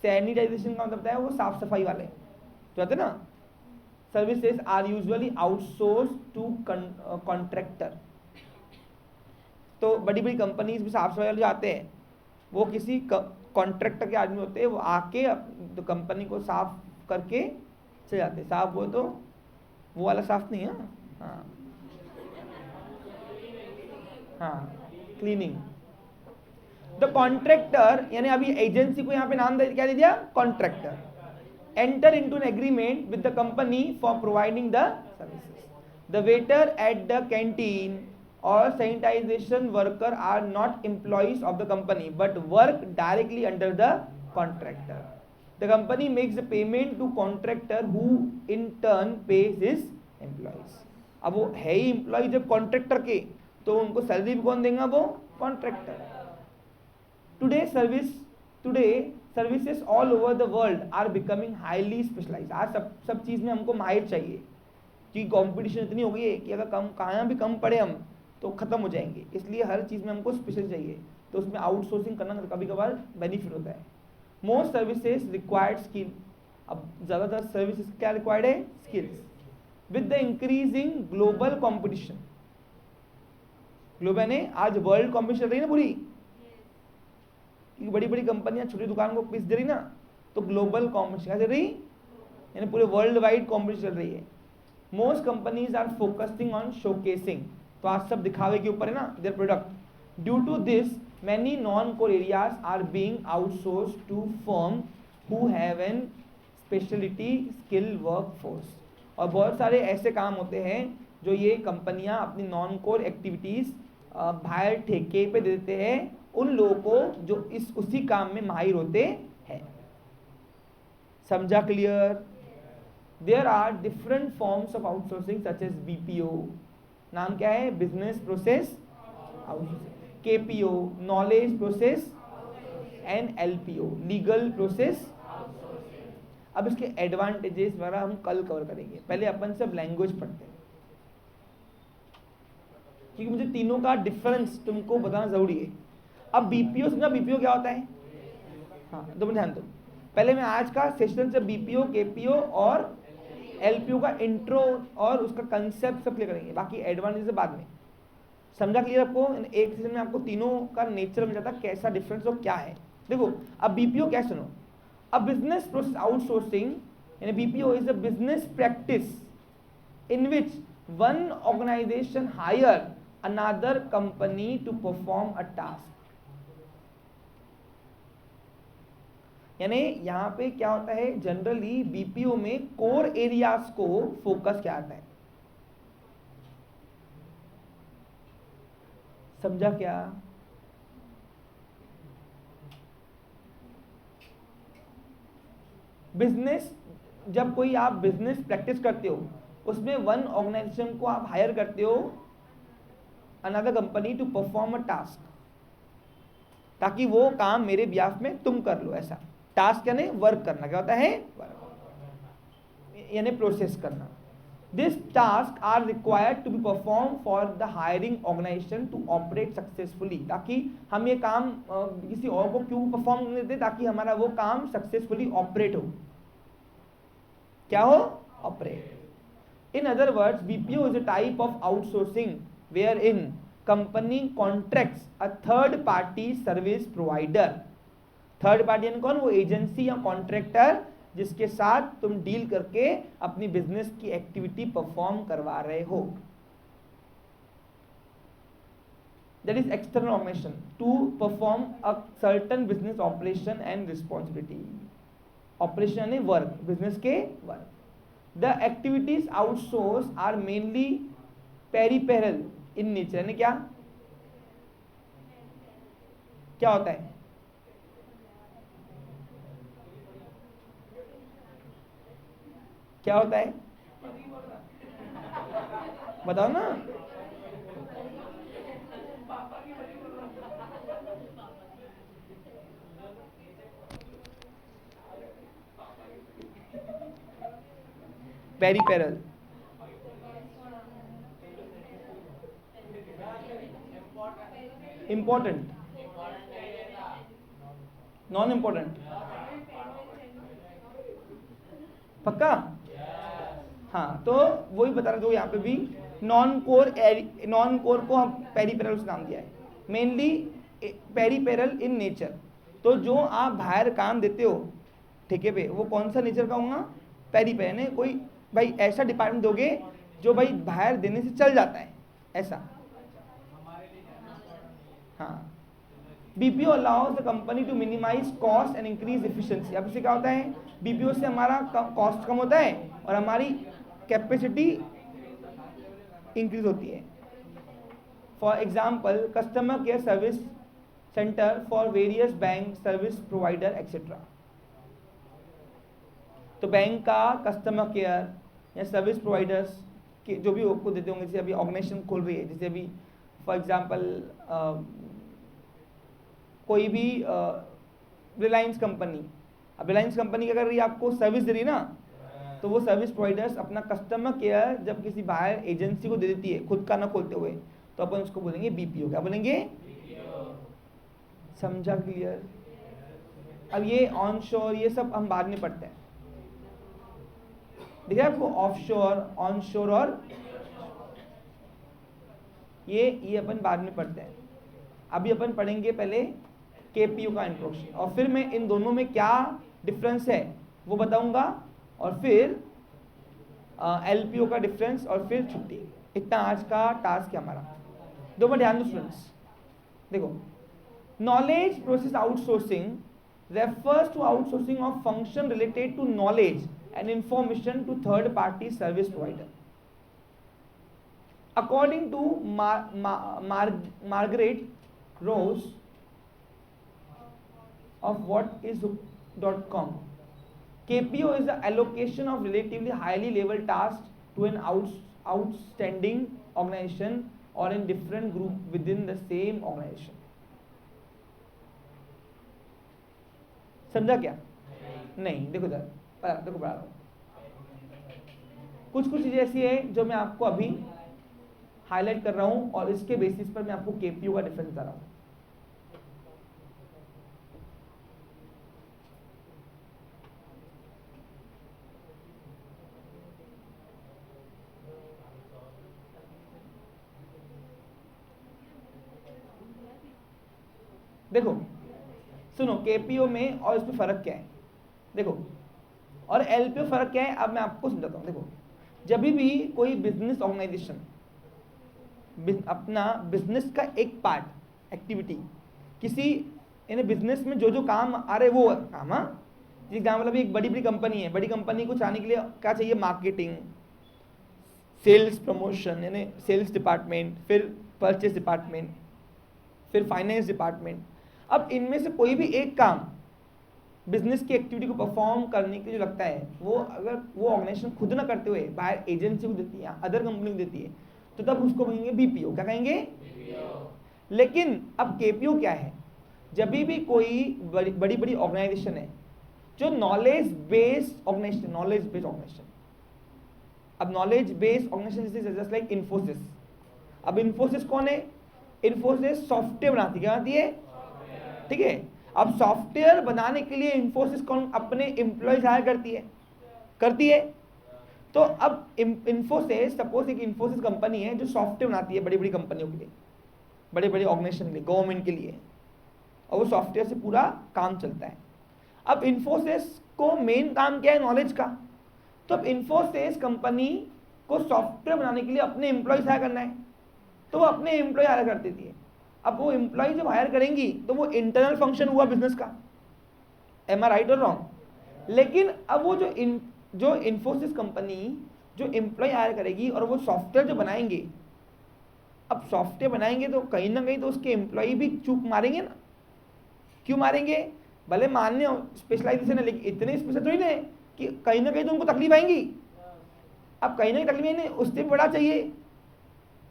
Sanitisation का मतलब है वो साफ सफाई वाले जो होते हैं ना, services are usually outsource to contractor. तो बड़ी बड़ी कंपनीज भी साफ सफाई वाले जो आते हैं वो किसी कॉन्ट्रैक्टर के आदमी होते हैं, वो आके तो कंपनी को साफ करके चले जाते। साफ वो तो वो वाला साफ नहीं है। हाँ हाँ, क्लीनिंग। द कॉन्ट्रैक्टर यानी अभी एजेंसी को यहाँ पे नाम क्या दे दिया, contractor, enter into an agreement with the company for providing the services. The waiter at the canteen or sanitization worker are not employees of the company but work directly under the contractor. The company makes the payment to contractor who in turn pays his employees. अब वो है ही employ जब contractor के, तो उनको salary भी कौन देगा, वो contractor. Today services all over the world are becoming highly specialised. आज सब चीज में हमको माहिर चाहिए, कि कंपटीशन इतनी हो गई है कि अगर कहाँ भी कम पड़े हम तो खत्म हो जाएंगे, इसलिए हर चीज में हमको स्पेशल चाहिए। तो उसमें आउटसोर्सिंग करना कभी कभार बेनिफिट होता है। Most services required skill. अब ज्यादातर सर्विसेज क्या रिक्वायर्ड है, skills. With the increasing global competition, global ने आज वर्ल्ड कंपटीशन चल रही है ना पूरी, बड़ी बड़ी कंपनियां छोटी दुकान को पीस दे रही ना, तो ग्लोबल कंपटीशन चल रही, यानी पूरे वर्ल्ड वाइड कंपटीशन चल रही है। Most companies are focusing on showcasing, तो आज सब दिखावे के ऊपर है ना their product. Due to this many non core areas are being outsource to firm who have an speciality skill work force. और बहुत सारे ऐसे काम होते हैं जो ये कंपनियां अपनी नॉन कोर एक्टिविटीज बाहर ठेके पे देते हैं उन लोगों को जो उसी काम में माहिर होते हैं। समझा, clear? There are different forms of outsourcing such as BPO, नाम क्या है, business process outsourcing, KPO knowledge process, and LPO legal process. अब इसके एडवांटेजेस वगैरह हम कल कवर करेंगे, पहले अपन सब लैंग्वेज पढ़ते हैं, क्योंकि मुझे तीनों का डिफरेंस तुमको बताना जरूरी है। अब बीपीओ समझा, बीपीओ क्या होता है? हाँ, तुम ध्यान दो, पहले मैं आज का सेशन से बीपीओ, केपीओ और एलपीओ का इंट्रो और उसका कंसेप्ट सब क्लियर करेंगे, बाकी एडवांटेज बाद में। समझा, क्लियर? आपको एक सेशन में आपको तीनों का नेचर मिल जाता है, कैसा डिफरेंस और क्या है। देखो अब बीपीओ क्या, सुनो, अब बिजनेस प्रोसेस आउटसोर्सिंग यानी BPO is a business practice in which one organisation hire another company to perform a task. यानी यहाँ पे क्या होता है, जनरली बीपीओ में कोर एरियाज को फोकस क्या आता है, समझा क्या? बिजनेस, जब कोई आप बिजनेस प्रैक्टिस करते हो उसमें वन ऑर्गेनाइजेशन को आप हायर करते हो another company to perform a task, ताकि वो काम मेरे बिहाफ में तुम कर लो। ऐसा टास्क यानी वर्क करना, क्या होता है, यानी प्रोसेस करना। This task are required to be perform for the hiring organisation to operate successfully, ताकि हम ये काम किसी और को क्यों परफॉर्म करने देते, ताकि हमारा वो काम सक्सेसफुली ऑपरेट हो। क्या हो, operate. In other words BPO is a type of outsourcing where in company contracts a third party service provider. Third party यानी कौन, वो एजेंसी या कॉन्ट्रैक्टर जिसके साथ तुम डील करके अपनी बिजनेस की एक्टिविटी परफॉर्म करवा रहे हो। That is external organisation to perform a certain business operation and responsibility. Operation यानी वर्क, बिजनेस के work. The activities outsourced are mainly peripheral in nature, यानी क्या क्या होता है, क्या होता है, बताओ ना। पेरिपेरल, इंपॉर्टेंट, नॉन इंपॉर्टेंट, पक्का? हाँ, तो वही बता रहा था यहाँ पे भी, नॉन कोर को हम पेरिपेरल नाम दिया है। Mainly peripheral in nature. तो जो आप बाहर काम देते हो ठेके पे, वो कौन सा नेचर का होगा? पेरिपेरल। कोई भाई ऐसा डिपार्टमेंट दोगे जो भाई बाहर देने से चल जाता है, ऐसा। हाँ, BPO allows the company to minimise cost and increase efficiency. अब इससे क्या होता है? बीपीओ से हमारा कॉस्ट कम होता है और हमारी कैपेसिटी इंक्रीज होती है। For example, customer care service centre for various bank service provider etcetera. तो बैंक का कस्टमर केयर या सर्विस प्रोवाइडर्स के जो भी आपको देते होंगे, जैसे अभी ऑर्गेनाइजेशन खोल रही है, जैसे अभी फॉर एग्जांपल कोई भी रिलायंस कंपनी, अब रिलायंस कंपनी क्या कर रही है? आपको सर्विस दे रही है ना, तो वो सर्विस प्रोवाइडर्स अपना कस्टमर केयर जब किसी बाहर एजेंसी को दे देती है खुद का ना खोलते हुए, तो अपन उसको बोलेंगे बीपीओ। क्या बोलेंगे? समझा? क्लियर? अब ये ऑन शोर ये सब हम बाद में पढ़ते हैं, देखिए आपको ऑफशोर, ऑनशोर और ये अपन बाद में पढ़ते हैं। अभी अपन पढ़ेंगे पहले केपीओ का इंट्रोडक्शन, और फिर मैं इन दोनों में क्या डिफरेंस है वो बताऊंगा, और फिर एलपीओ का डिफरेंस, और फिर छुट्टी। इतना आज का टास्क है हमारा। दो बार ध्यान दो स्टूडेंट्स, देखो, knowledge process outsourcing refers to outsourcing of function related to knowledge and information to third party service provider. According to Margaret Rose of whatishook.com, KPO is the allocation of relatively highly level tasks to an outstanding organization or in different group within the same organization. समझा क्या? नहीं, देखो इधर, देखो बता रहा हूँ, कुछ चीजें ऐसी है जो मैं आपको अभी हाईलाइट कर रहा हूँ, और इसके बेसिस पर मैं आपको केपीओ का डिफरेंस बता रहा हूँ। देखो सुनो, केपीओ में और इसमें फर्क क्या है, देखो, और एलपीओ फर्क क्या है, अब मैं आपको समझाता हूँ। देखो, जब भी कोई बिजनेस ऑर्गेनाइजेशन अपना बिजनेस का एक पार्ट एक्टिविटी किसी यानी बिजनेस में जो जो काम आ रहे वो काम, एग्जाम्पल अभी एक बड़ी कंपनी है, बड़ी कंपनी को चाहने के लिए क्या चाहिए? मार्केटिंग, सेल्स प्रमोशन यानी सेल्स डिपार्टमेंट, फिर परचेज डिपार्टमेंट, फिर फाइनेंस डिपार्टमेंट। अब इनमें से कोई भी एक काम बिजनेस की एक्टिविटी को परफॉर्म करने के लिए जो लगता है, वो अगर वो ऑर्गेनाइजेशन खुद ना करते हुए बाहर एजेंसी को देती है, अदर कंपनी को देती है, तो तब उसको कहेंगे बीपीओ। क्या कहेंगे? बीपीओ। लेकिन अब केपीओ क्या है? जब भी कोई बड़ी बड़ी ऑर्गेनाइजेशन है जो नॉलेज बेस्ड ऑर्गेनाइजेशन, अब knowledge based organisation just like Infosys. अब इन्फोसिस कौन है? इन्फोसिस सॉफ्टवेयर बनाती है, ठीक है। अब सॉफ्टवेयर बनाने के लिए इन्फोसिस कौन अपने एम्प्लॉयज हायर करती है। तो अब इन्फोसिस, सपोज एक इन्फोसिस कंपनी है जो सॉफ्टवेयर बनाती है बड़ी बड़ी कंपनियों के लिए, बड़े बड़े ऑर्गेनाइजेशन के लिए, गवर्नमेंट के लिए, और वो सॉफ्टवेयर से पूरा काम चलता है। अब इन्फोसिस को मेन काम क्या है? नॉलेज का। तो अब इन्फोसिस कंपनी को सॉफ्टवेयर बनाने के लिए अपने एम्प्लॉयज हायर करना है, तो वो अपने एम्प्लॉय हायर कर देती है। अब वो एम्प्लॉय जब हायर करेंगी तो वो इंटरनल फंक्शन हुआ बिजनेस का, एम आई राइट और रॉन्ग? लेकिन अब वो जो इन्फोसिस कंपनी जो एम्प्लॉय हायर करेगी और वो सॉफ्टवेयर जो बनाएंगे, अब सॉफ्टवेयर बनाएंगे तो कहीं ना कहीं तो उसके एम्प्लॉय भी चूक मारेंगे ना। क्यों मारेंगे? भले मान्य स्पेशलाइजेशन है, लेकिन इतने स्पेशल थोड़ी ना कि कहीं ना कहीं तो उनको तकलीफ आएंगी। अब कहीं ना कहीं तकलीफ नहीं, उससे भी बड़ा चाहिए।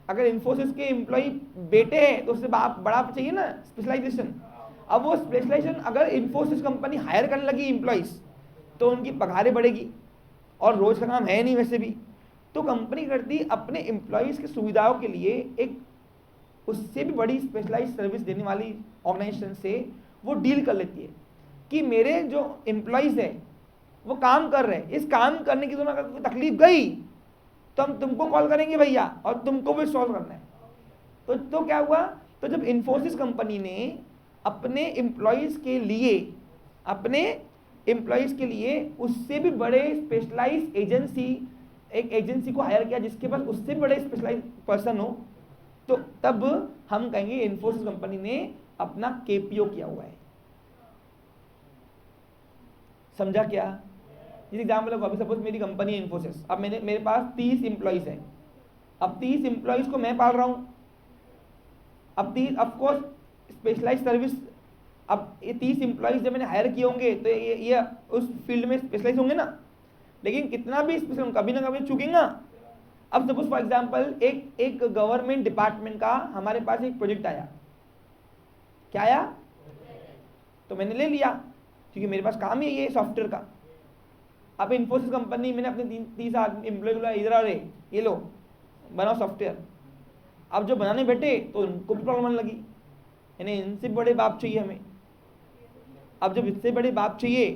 अगर इन्फोसिस के एम्प्लॉय बेटे हैं तो उससे बड़ा चाहिए ना स्पेशलाइजेशन। अब वो स्पेशलाइजेशन अगर इन्फोसिस कंपनी हायर करने लगी एम्प्लॉयज, तो उनकी पगारें बढ़ेगी, और रोज का काम है नहीं वैसे भी, तो कंपनी करती अपने एम्प्लॉयज की सुविधाओं के लिए एक उससे भी बड़ी स्पेशलाइज सर्विस देने वाली ऑर्गेनाइजेशन से वो डील कर लेती है कि मेरे जो एम्प्लॉयज है वो काम कर रहे हैं, इस काम करने की दोनों अगर कोई तकलीफ गई तो हम तुमको कॉल करेंगे भैया, और तुमको भी सॉल्व करना है। तो क्या हुआ? तो जब इन्फोसिस कंपनी ने अपने एम्प्लॉयज़ के लिए उससे भी बड़े स्पेशलाइज एक एजेंसी को हायर किया जिसके पास उससे भी बड़े स्पेशलाइज पर्सन हो, तो तब हम कहेंगे इन्फोसिस कंपनी ने अपना केपीओ किया हुआ है। समझा क्या? जिस एग्जाम्पल को, अभी सपोज मेरी कंपनी है इन्फोसिस, अब मेरे पास 30 एम्प्लॉयज़ हैं। अब 30 एम्प्लॉयज़ को मैं पाल रहा हूँ। अब 30 ऑफकोर्स स्पेशलाइज सर्विस, अब ये 30 एम्प्लॉयज़ जब मैंने हायर किए होंगे तो ये उस फील्ड में स्पेशलाइज होंगे ना, लेकिन कितना भी स्पेशल कभी ना कभी चूकेंगा। अब सपोज फॉर एग्जांपल एक गवर्नमेंट डिपार्टमेंट का हमारे पास एक प्रोजेक्ट आया। क्या आया? तो मैंने ले लिया क्योंकि मेरे पास काम ही ये सॉफ्टवेयर का। अब इन्फोसिस कंपनी, मैंने अपने 30 एम्प्लॉय बोला इधर आ रहे, ये लो बनाओ सॉफ्टवेयर। अब जो बनाने बैठे तो उनको भी प्रॉब्लम लगी, यानी इनसे बड़े बाप चाहिए हमें। अब जब इससे बड़े बाप चाहिए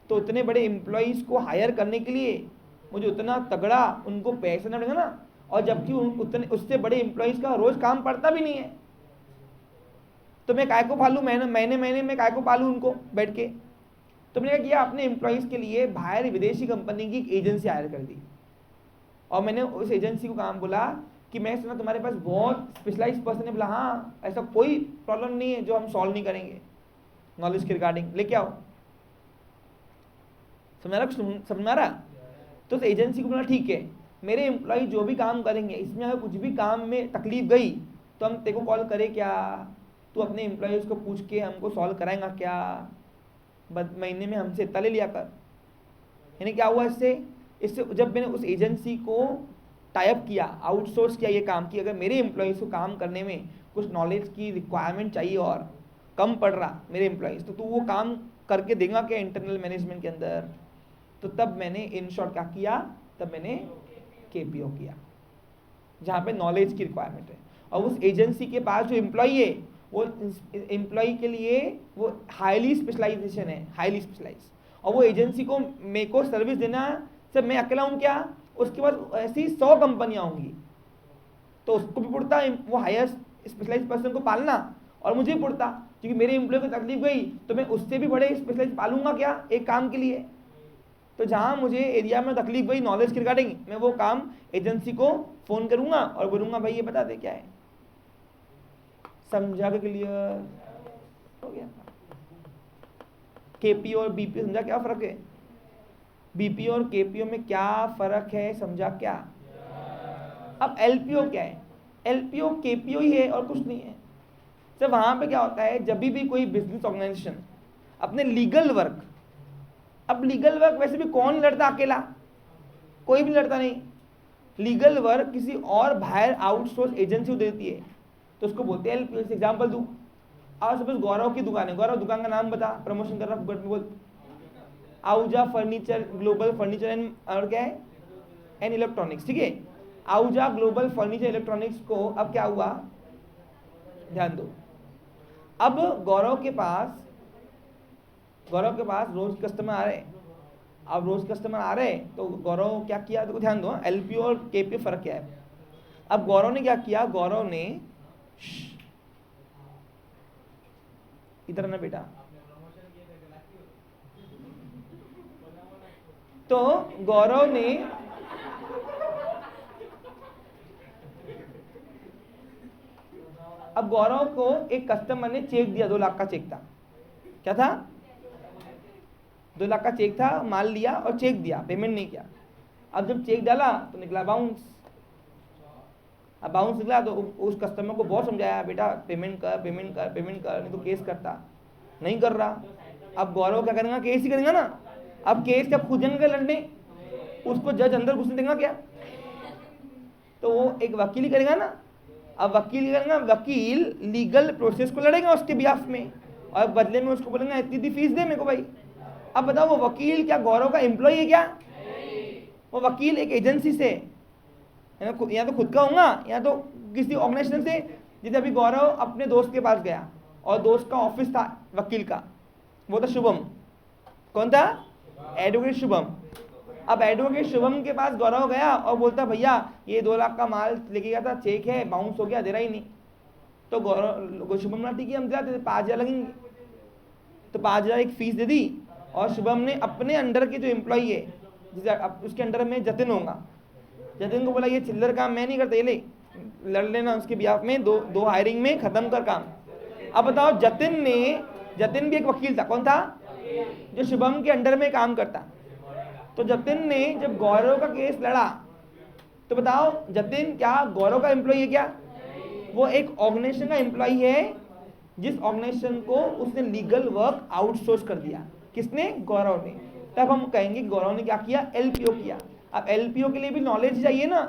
तो उतने बड़े एम्प्लॉयज़ को हायर करने के लिए मुझे उतना तगड़ा उनको पैसा देना पड़ेगा ना, और जबकि उतने उससे बड़े एम्प्लॉयज़ का रोज काम पड़ता भी नहीं है, तो मैं काय को पालूँ? महीने में काय को पालूँ उनको बैठ के? तो मैंने क्या किया, अपने एम्प्लॉयज़ के लिए बाहर विदेशी कंपनी की एक एजेंसी हायर कर दी, और मैंने उस एजेंसी को काम बोला कि मैं सुना तुम्हारे पास बहुत स्पेशलाइज पर्सन है। बोला हाँ, ऐसा कोई प्रॉब्लम नहीं है जो हम सॉल्व नहीं करेंगे, नॉलेज के रिगार्डिंग लेके आओ। समझ में आ रहा? तो उस एजेंसी को बोला ठीक है, मेरे एम्प्लॉय जो भी काम करेंगे, इसमें अगर कुछ भी काम में तकलीफ गई तो हम तेरे को कॉल करें क्या? तू अपने एम्प्लॉयज़ को पूछ के हमको सॉल्व कराएगा क्या? महीने में हमसे इतना ले लिया कर। यानी क्या हुआ इससे जब मैंने उस एजेंसी को टाइप किया, आउटसोर्स किया ये काम की, अगर मेरे एम्प्लॉयज़ को काम करने में कुछ नॉलेज की रिक्वायरमेंट चाहिए और कम पड़ रहा मेरे एम्प्लॉयज़, तो तू वो काम करके देगा क्या इंटरनल मैनेजमेंट के अंदर? तो तब मैंने इन शॉर्ट क्या किया, तब मैंने केपीओ किया जहाँ पे नॉलेज की रिक्वायरमेंट है। और उस एजेंसी के पास जो एम्प्लॉई है वो एम्प्लॉई के लिए वो हाईली स्पेशलाइजेशन है, हाईली स्पेशलाइज, और वो एजेंसी को मेरे को सर्विस देना सिर्फ मैं अकेला हूँ क्या, उसके बाद ऐसी 100 कंपनियाँ होंगी, तो उसको भी पड़ता है वो हायर स्पेशलाइज पर्सन को पालना, और मुझे भी पड़ता क्योंकि मेरे एम्प्लॉय को तकलीफ गई तो मैं उससे भी बड़े स्पेशलाइज पालूंगा क्या एक काम के लिए? तो जहाँ मुझे एरिया में तकलीफ गई नॉलेज के रिगार्डिंग, मैं वो काम एजेंसी को फ़ोन करूँगा और बोलूँगा भाई ये बता दे क्या है। समझा के क्लियर हो गया? केपीओ और बीपीओ समझा क्या फ़र्क है? बीपीओ और केपीओ में क्या फ़र्क है, समझा क्या? अब एलपीओ क्या है? एलपीओ केपीओ ही है और कुछ नहीं है। तो वहाँ पे क्या होता है, जब भी कोई बिजनेस ऑर्गेनाइजेशन अपने लीगल वर्क, अब लीगल वर्क वैसे भी कौन लड़ता अकेला? कोई भी लड़ता नहीं। लीगल वर्क किसी और बाहर आउटसोर्स एजेंसी को देती है तो उसको बोलते हैं एलपीओ। एग्जांपल दूं, और सपोज गौरव की दुकान है, गौरव दुकान का नाम बता, प्रमोशन कर रहा हूँ, बोल Ahuja furniture, global furniture and और क्या है, एंड इलेक्ट्रॉनिक्स, ठीक है। आहूजा ग्लोबल फर्नीचर इलेक्ट्रॉनिक्स को अब क्या हुआ, ध्यान दो, अब गौरव के पास रोज कस्टमर आ रहे हैं। अब रोज कस्टमर आ रहे हैं तो गौरव क्या किया, तो ध्यान दो, एलपीओ और केपीओ फर्क क्या है। अब गौरव ने क्या किया, गौरव ने इधर ना बेटा, तो गौरव ने अब गौरव को एक कस्टमर ने चेक दिया, 2 लाख का चेक था। क्या था? 2 लाख का चेक था, माल लिया और चेक दिया, पेमेंट नहीं किया। अब जब चेक डाला तो निकला बाउंस। अब बाउंस निकला तो उस कस्टमर को बहुत समझाया, बेटा पेमेंट कर, नहीं तो केस करता, नहीं कर रहा। अब गौरव क्या करेगा, केस ही करेगा ना। अब केस जब खुद जाएंगे लड़ने, उसको जज अंदर घुसने देगा क्या, तो वो एक वकील ही करेगा ना। अब वकील करेगा, वकील लीगल प्रोसेस को लड़ेगा उसके बिहाफ में, और बदले में उसको बोलेंगे इतनी फीस दे मेरे को भाई। अब बताओ वो वकील क्या गौरव का एम्प्लॉय है क्या? वो वकील एक एजेंसी से, या तो खुद का होगा या तो किसी ऑर्गेनाइजेशन से। जैसे अभी गौरव अपने दोस्त के पास गया और दोस्त का ऑफिस था वकील का, वो था शुभम। कौन था? एडवोकेट शुभम। अब एडवोकेट शुभम के पास गौरव गया और बोलता भैया ये 2 लाख का माल लेके गया था, चेक है बाउंस हो गया, दे रहा ही नहीं। तो गौरव शुभम ने ठीक है हम दिलाते 5,000 लगेंगे, तो 5,000 एक फीस दे दी। और शुभम ने अपने अंडर के जो एम्प्लॉई है, जिसे उसके अंडर में जतिन होगा, जतिन को बोला ये चिल्लर काम मैं नहीं करता, ये ले लड़ लेना उसके बिहाफ में, दो हायरिंग में खत्म कर काम। अब बताओ जतिन भी एक वकील था, कौन था? जो शुभम के अंडर में काम करता। तो जतिन ने जब गौरव का केस लड़ा, तो बताओ जतिन क्या गौरव का एम्प्लॉय है क्या? वो एक ऑर्गेनाइजेशन का एम्प्लॉय है, जिस ऑर्गेनाइजेशन को उसने लीगल वर्क आउटसोर्स कर दिया। किसने? गौरव ने। तब हम कहेंगे गौरव ने क्या किया? एलपीओ किया। अब एलपीओ के लिए भी नॉलेज चाहिए ना,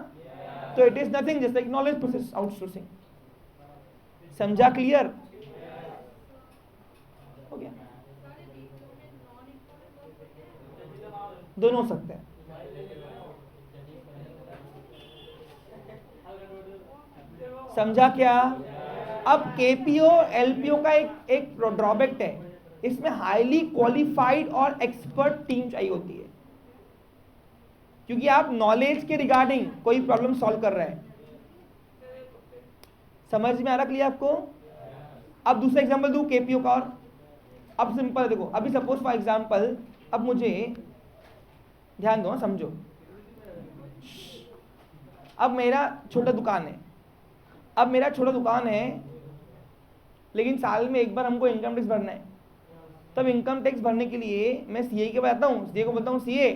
तो it is nothing just like knowledge process outsourcing. समझा? क्लियर हो गया? दोनों हो सकते हैं। समझा क्या? अब केपीओ एलपीओ का एक ड्रॉबैक है, इसमें हाईली क्वालिफाइड और एक्सपर्ट टीम चाहिए होती है, क्योंकि आप नॉलेज के रिगार्डिंग कोई प्रॉब्लम सॉल्व कर रहे हैं। समझ में आ रहा? क्लियर आपको? अब दूसरा एग्जांपल दूं केपीओ का, और अब सिंपल देखो, अभी सपोज फॉर एग्जांपल, अब मुझे ध्यान दो, समझो। अब मेरा छोटा दुकान है, लेकिन साल में एक बार हमको इनकम टैक्स भरना है। तब इनकम टैक्स भरने के लिए मैं सीए के पास आता हूँ, सीए को बोलता हूँ सीए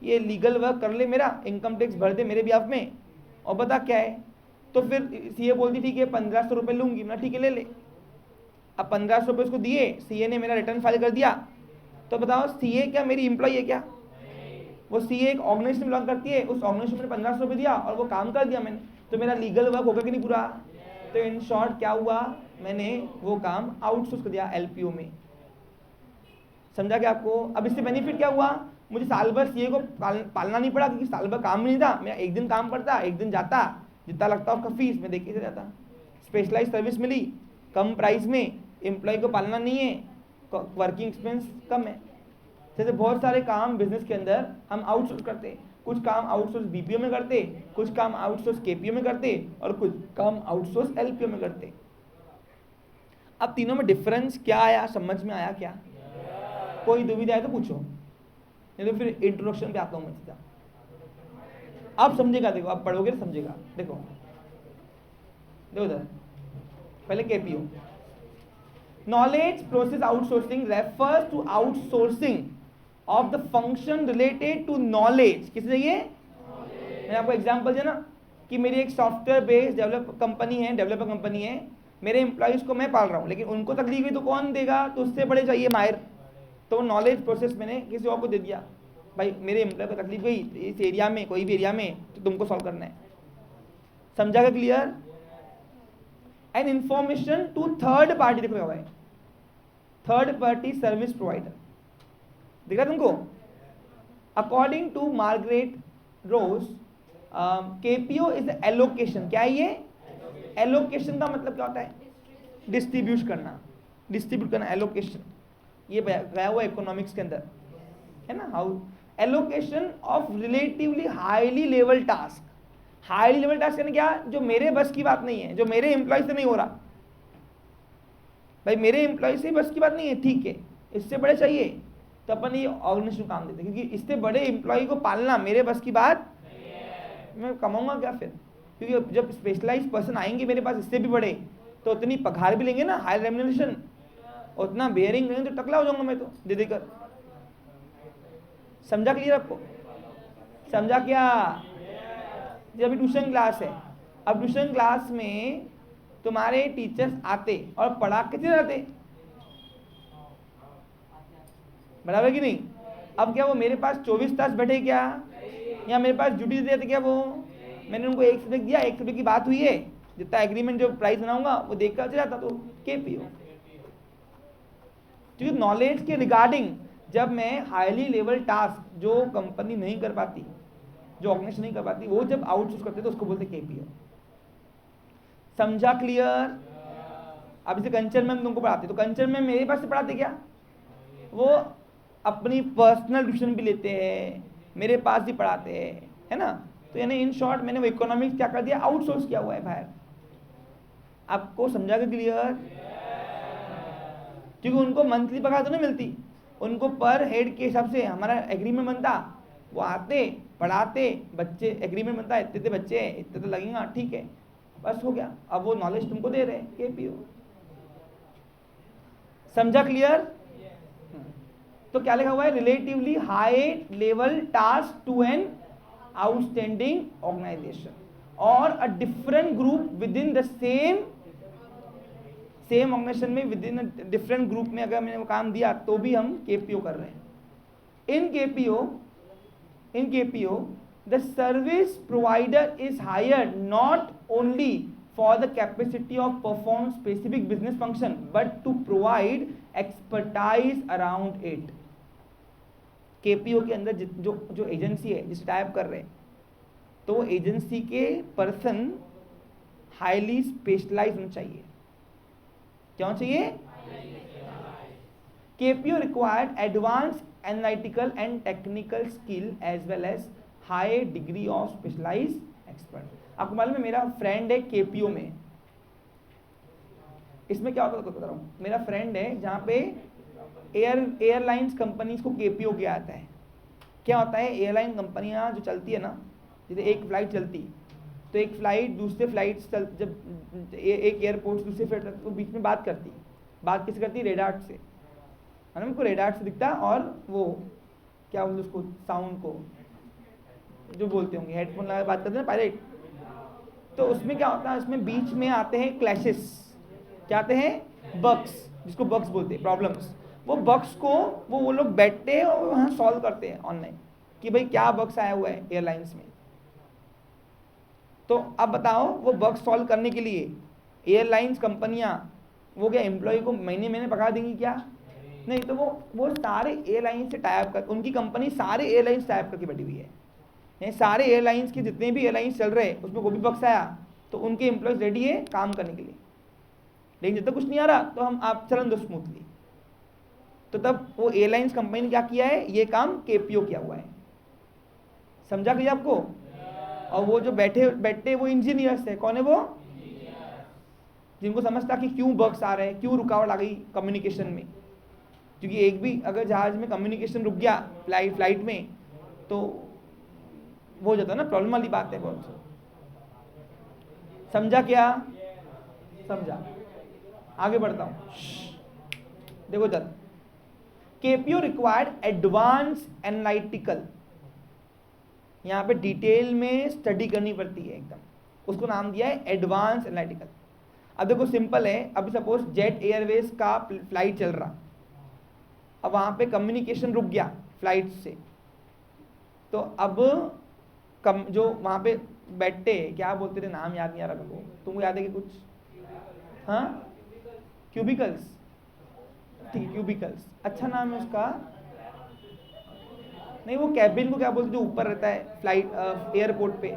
ये लीगल वर्क कर ले, मेरा इनकम टैक्स भर दे मेरे बिहाफ में, और बता क्या है। तो फिर सीए बोलती ठीक है 1,500 रुपये लूंगी। मैं ठीक है ले ले। अब 1,500 रुपये उसको दिए, सीए ने मेरा रिटर्न फाइल कर दिया। तो बताओ सीए क्या मेरी एम्प्लॉय है क्या? वो सीए एक ऑर्गेनाइजेशन बिलोंग करती है, उस ऑर्गेनाइजेशन में 1,500 रुपये दिया और वो काम कर दिया मैंने, तो मेरा लीगल वर्क होगा कि नहीं पूरा? तो इन शॉर्ट क्या हुआ? मैंने वो काम आउटसोर्स कर दिया एलपीओ में। समझा क्या आपको? अब इससे बेनिफिट क्या हुआ? मुझे साल भर सीए को पालना नहीं पड़ा, क्योंकि साल भर काम नहीं था, मैं एक दिन काम करता, एक दिन जाता, जितना लगता उसका फीस मैं देके जाता। स्पेशलाइज सर्विस मिली कम प्राइस में, एम्प्लॉय को पालना नहीं है, वर्किंग एक्सपेंस कम है। जैसे बहुत सारे काम बिजनेस के अंदर हम आउटसोर्स करते हैं, कुछ काम आउटसोर्स बीपीओ में करते, कुछ काम आउटसोर्स केपीओ में करते, और कुछ काम आउटसोर्स एलपीओ में करते। अब तीनों में डिफरेंस क्या आया? समझ में आया क्या? कोई दुविधा है तो पूछो, नहीं तो फिर इंट्रोडक्शन पे आता हूं मैं सीधा। आप समझेगा, देखो आप पढ़ोगे तो समझेगा। देखो इधर पहले KPO, knowledge process outsourcing refers to outsourcing of the function related to knowledge. किस लिए? मैंने आपको एग्जांपल दिया ना कि मेरी एक सॉफ्टवेयर बेस्ड डेवलपर कंपनी है, मेरे एम्प्लॉइज को मैं पाल रहा हूँ, लेकिन उनको तकलीफ हुई तो कौन देगा? तो उससे बड़े चाहिए माहिर। तो नॉलेज प्रोसेस मैंने किसी और को दे दिया, भाई मेरे एम्प्लॉय को तकलीफ गई इस एरिया में, कोई भी एरिया में, तो तुमको सॉल्व करना है। समझा क्या? Clear? And information to third party, देखो क्या हुआ है, थर्ड पार्टी सर्विस प्रोवाइडर। दिख रहा तुमको? According to Margaret Rose, KPO is allocation. क्या है ये? एलोकेशन का मतलब क्या होता है? डिस्ट्रीब्यूट करना, एलोकेशन। ये गया हुआ इकोनॉमिक्स के अंदर है ना, how allocation of relatively highly level task. Highly level task यानी क्या? जो मेरे बस की बात नहीं है, जो मेरे एम्प्लॉय से नहीं हो रहा। भाई मेरे एम्प्लॉय से बस की बात नहीं है, ठीक है, इससे बड़े चाहिए, तो अपन ये ऑर्गेनाइजेशन काम देते, क्योंकि इससे बड़े एम्प्लॉय को पालना मेरे बस की बात, मैं कमाऊंगा क्या फिर? क्योंकि जब स्पेशलाइज्ड पर्सन आएंगे मेरे पास इससे भी बड़े, तो उतनी पगार भी लेंगे ना, हाई रेम्यूनरेशन, उतना बेयरिंग लेंगे, तो टकला हो जाऊंगा मैं तो दे देकर। समझा? क्लियर आपको? समझा क्या? जब अभी ट्यूशन क्लास है, अब ट्यूशन क्लास में तुम्हारे टीचर्स आते और पढ़ा कितने रहते? बराबर कि नहीं? अब क्या वो मेरे पास 24 तास बैठे क्या, या मेरे पास ड्यूटी देते क्या? वो मैंने उनको 1 सब्जेक्ट दिया, 1 सब्जेक्ट की बात हुई है, जितना एग्रीमेंट जो प्राइस बनाऊंगा वो देखकर चला जाता, तो केपीओ। क्योंकि नॉलेज के रिगार्डिंग जब मैं हाईली लेवल टास्क जो कंपनी नहीं कर पाती, जो ऑर्गेनाइजेशन नहीं कर पाती, वो जब आउटसोर्स करते तो उसको बोलते केपीओ। समझा? क्लियर? अब इसे कंचन में तुमको पढ़ाते, तो कंचन में मेरे पास से पढ़ाते क्या? वो अपनी पर्सनल ट्यूशन भी लेते हैं, मेरे पास भी पढ़ाते हैं, है ना। तो यानी इन शॉर्ट मैंने वो इकोनॉमिक्स क्या कर दिया? आउटसोर्स किया हुआ है बाहर। आपको समझा के क्लियर? क्योंकि उनको मंथली पगार तो नहीं मिलती, उनको पर हेड के हिसाब से हमारा एग्रीमेंट बनता, वो आते पढ़ाते, बच्चे एग्रीमेंट बनता है, इतने बच्चे हैं इतने तो लगेगा, ठीक है बस हो गया। अब वो नॉलेज तुमको दे रहे हैं केपीओ। समझा क्लियर? तो क्या लिखा हुआ है? Relatively high level task to an outstanding organisation or a different group within the same organisation में, विद इन डिफरेंट ग्रुप में अगर मैंने वो काम दिया तो भी हम केपीओ कर रहे हैं। In KPO the service provider is hired not only for the capacity of perform specific business function but to provide expertise around it। KPO के अंदर जो एजेंसी है जिससे टाइप कर रहे हैं, तो वो एजेंसी के पर्सन हाईली स्पेशलाइज होना चाहिए। क्या होना चाहिए? KPO required advance analytical and technical skill as well as high degree of specialise expert. आपको मालूम है मेरा फ्रेंड है केपीओ में, इसमें क्या होता है बता रहा हूँ। मेरा फ्रेंड है जहाँ पे एयरलाइंस कंपनीज को केपीओ किया जाता है। क्या होता है, एयरलाइन कंपनियाँ जो चलती है ना, जैसे एक फ्लाइट चलती तो एक फ्लाइट दूसरे फ्लाइट जब एक एयरपोर्ट दूसरे फ्लाइट तो बीच में बात करती, बात किससे करती? रेडार से, है ना, उनको रेडार से दिखता और वो क्या बोलते उसको, साउंड को जो बोलते होंगे, हेडफोन लगा बात करते हैं ना पायलट। तो उसमें क्या होता है, उसमें बीच में आते हैं क्लैशेस, क्या आते हैं? बग्स, जिसको बग्स बोलते हैं, प्रॉब्लम्स। वो बग्स को वो लोग बैठते हैं और वहाँ सॉल्व करते हैं ऑनलाइन कि भाई क्या बग्स आया हुआ है एयरलाइंस में। तो अब बताओ, वो बग्स सॉल्व करने के लिए एयरलाइंस कंपनियाँ वो क्या एम्प्लॉय को महीने महीने पका देंगी क्या? नहीं, तो वो सारे एयरलाइंस से टाइप कर, उनकी कंपनी सारे एयरलाइंस टाइप करके बैठी हुई है। सारे एयरलाइंस के जितने भी एयरलाइंस चल रहे हैं उसमें कोई भी बक्स आया तो उनके एम्प्लॉयज रेडी है काम करने के लिए। लेकिन जब तक कुछ नहीं आ रहा तो हम आप चलन दो स्मूथली। तो तब वो एयरलाइंस कंपनी ने क्या किया है, ये काम केपीओ किया हुआ है। समझा गया आपको? और वो जो बैठे वो इंजीनियर्स है। कौन है वो? जिनको समझता कि क्यों बग्स आ रहे हैं, क्यों रुकावट आ गई कम्युनिकेशन में। क्योंकि एक भी अगर जहाज में कम्युनिकेशन रुक गया फ्लाइट में तो वो हो जाता है ना, प्रॉब्लम वाली बात है बहुत। समझा क्या? समझा? आगे बढ़ता हूं। देखो जब केपीओ रिक्वायर्ड एडवांस एनालिटिकल, यहां पे डिटेल में स्टडी करनी पड़ती है एकदम, उसको नाम दिया है एडवांस एनालिटिकल। अब देखो सिंपल है, अभी सपोज जेट एयरवेज का फ्लाइट चल रहा, अब वहां पे कम्युनिकेशन रुक गया फ्लाइट से, तो अब जो वहाँ पे बैठते क्या बोलते थे, नाम याद नहीं आ रहा मेरे को, तुमको याद है कि कुछ? हाँ, क्यूबिकल्स, ठीक है क्यूबिकल्स अच्छा नाम है उसका। नहीं, वो कैबिन को क्या बोलते जो ऊपर रहता है फ्लाइट एयरपोर्ट पे?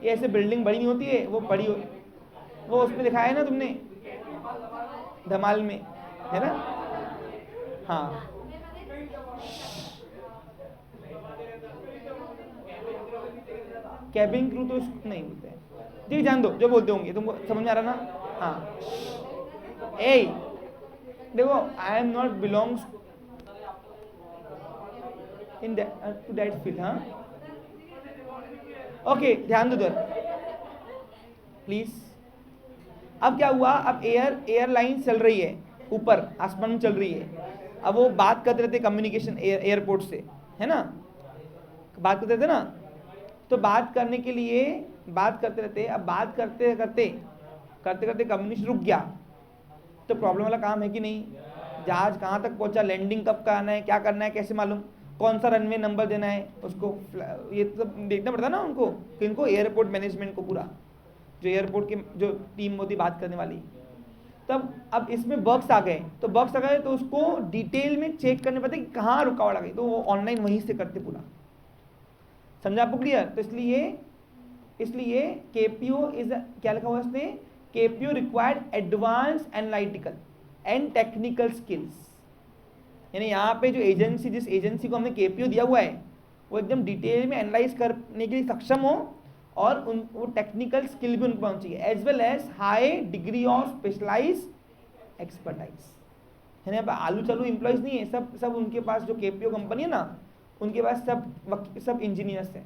ये ऐसे बिल्डिंग बड़ी नहीं होती है, वो बड़ी वो उसमें दिखाया है ना तुमने धमाल में, है ना? हाँ, कैबिन क्रू तो उसको नहीं बोलते हैं, ठीक, जान दो जो बोलते होंगे, तुमको समझ में आ रहा ना? हाँ, ए देखो, I am not belongs in to that field. हाँ, ओके, ध्यान दो प्लीज। अब क्या हुआ, अब एयरलाइन चल रही है, ऊपर आसमान में चल रही है, अब वो बात करते रहते कम्युनिकेशन एयरपोर्ट से, है ना, बात करते रहते ना, तो बात करने के लिए बात करते रहते, अब बात करते करते कम्युनिकेशन रुक गया तो प्रॉब्लम वाला काम है कि नहीं? जहाज कहाँ तक पहुंचा, लैंडिंग कब करना है, क्या करना है, कैसे मालूम, कौन सा रनवे नंबर देना है उसको, ये तो देखना पड़ता ना उनको, किनको? एयरपोर्ट मैनेजमेंट को, पूरा जो एयरपोर्ट की जो टीम होती बात करने वाली। तब अब इसमें बग्स आ गए, तो बग्स आ गए तो उसको डिटेल में चेक करने पड़ते कि कहाँ रुकावट आ गई, तो वो ऑनलाइन वहीं से करते पूरा। समझा आपको क्लियर? तो इसलिए केपीओ इज, क्या लिखा हुआ है इसने, KPO required advance analytical and technical skills यानी यहाँ पे जो एजेंसी, जिस एजेंसी को हमने केपीओ दिया हुआ है, वो एकदम डिटेल में एनालाइज करने के लिए सक्षम हो और वो टेक्निकल स्किल भी उन पर होनी चाहिए, as well as high degree of specialise expertise. है ना, आलू चालू एम्प्लॉयज नहीं है, सब उनके पास जो केपीओ कंपनी है ना, उनके पास सब इंजीनियर्स हैं।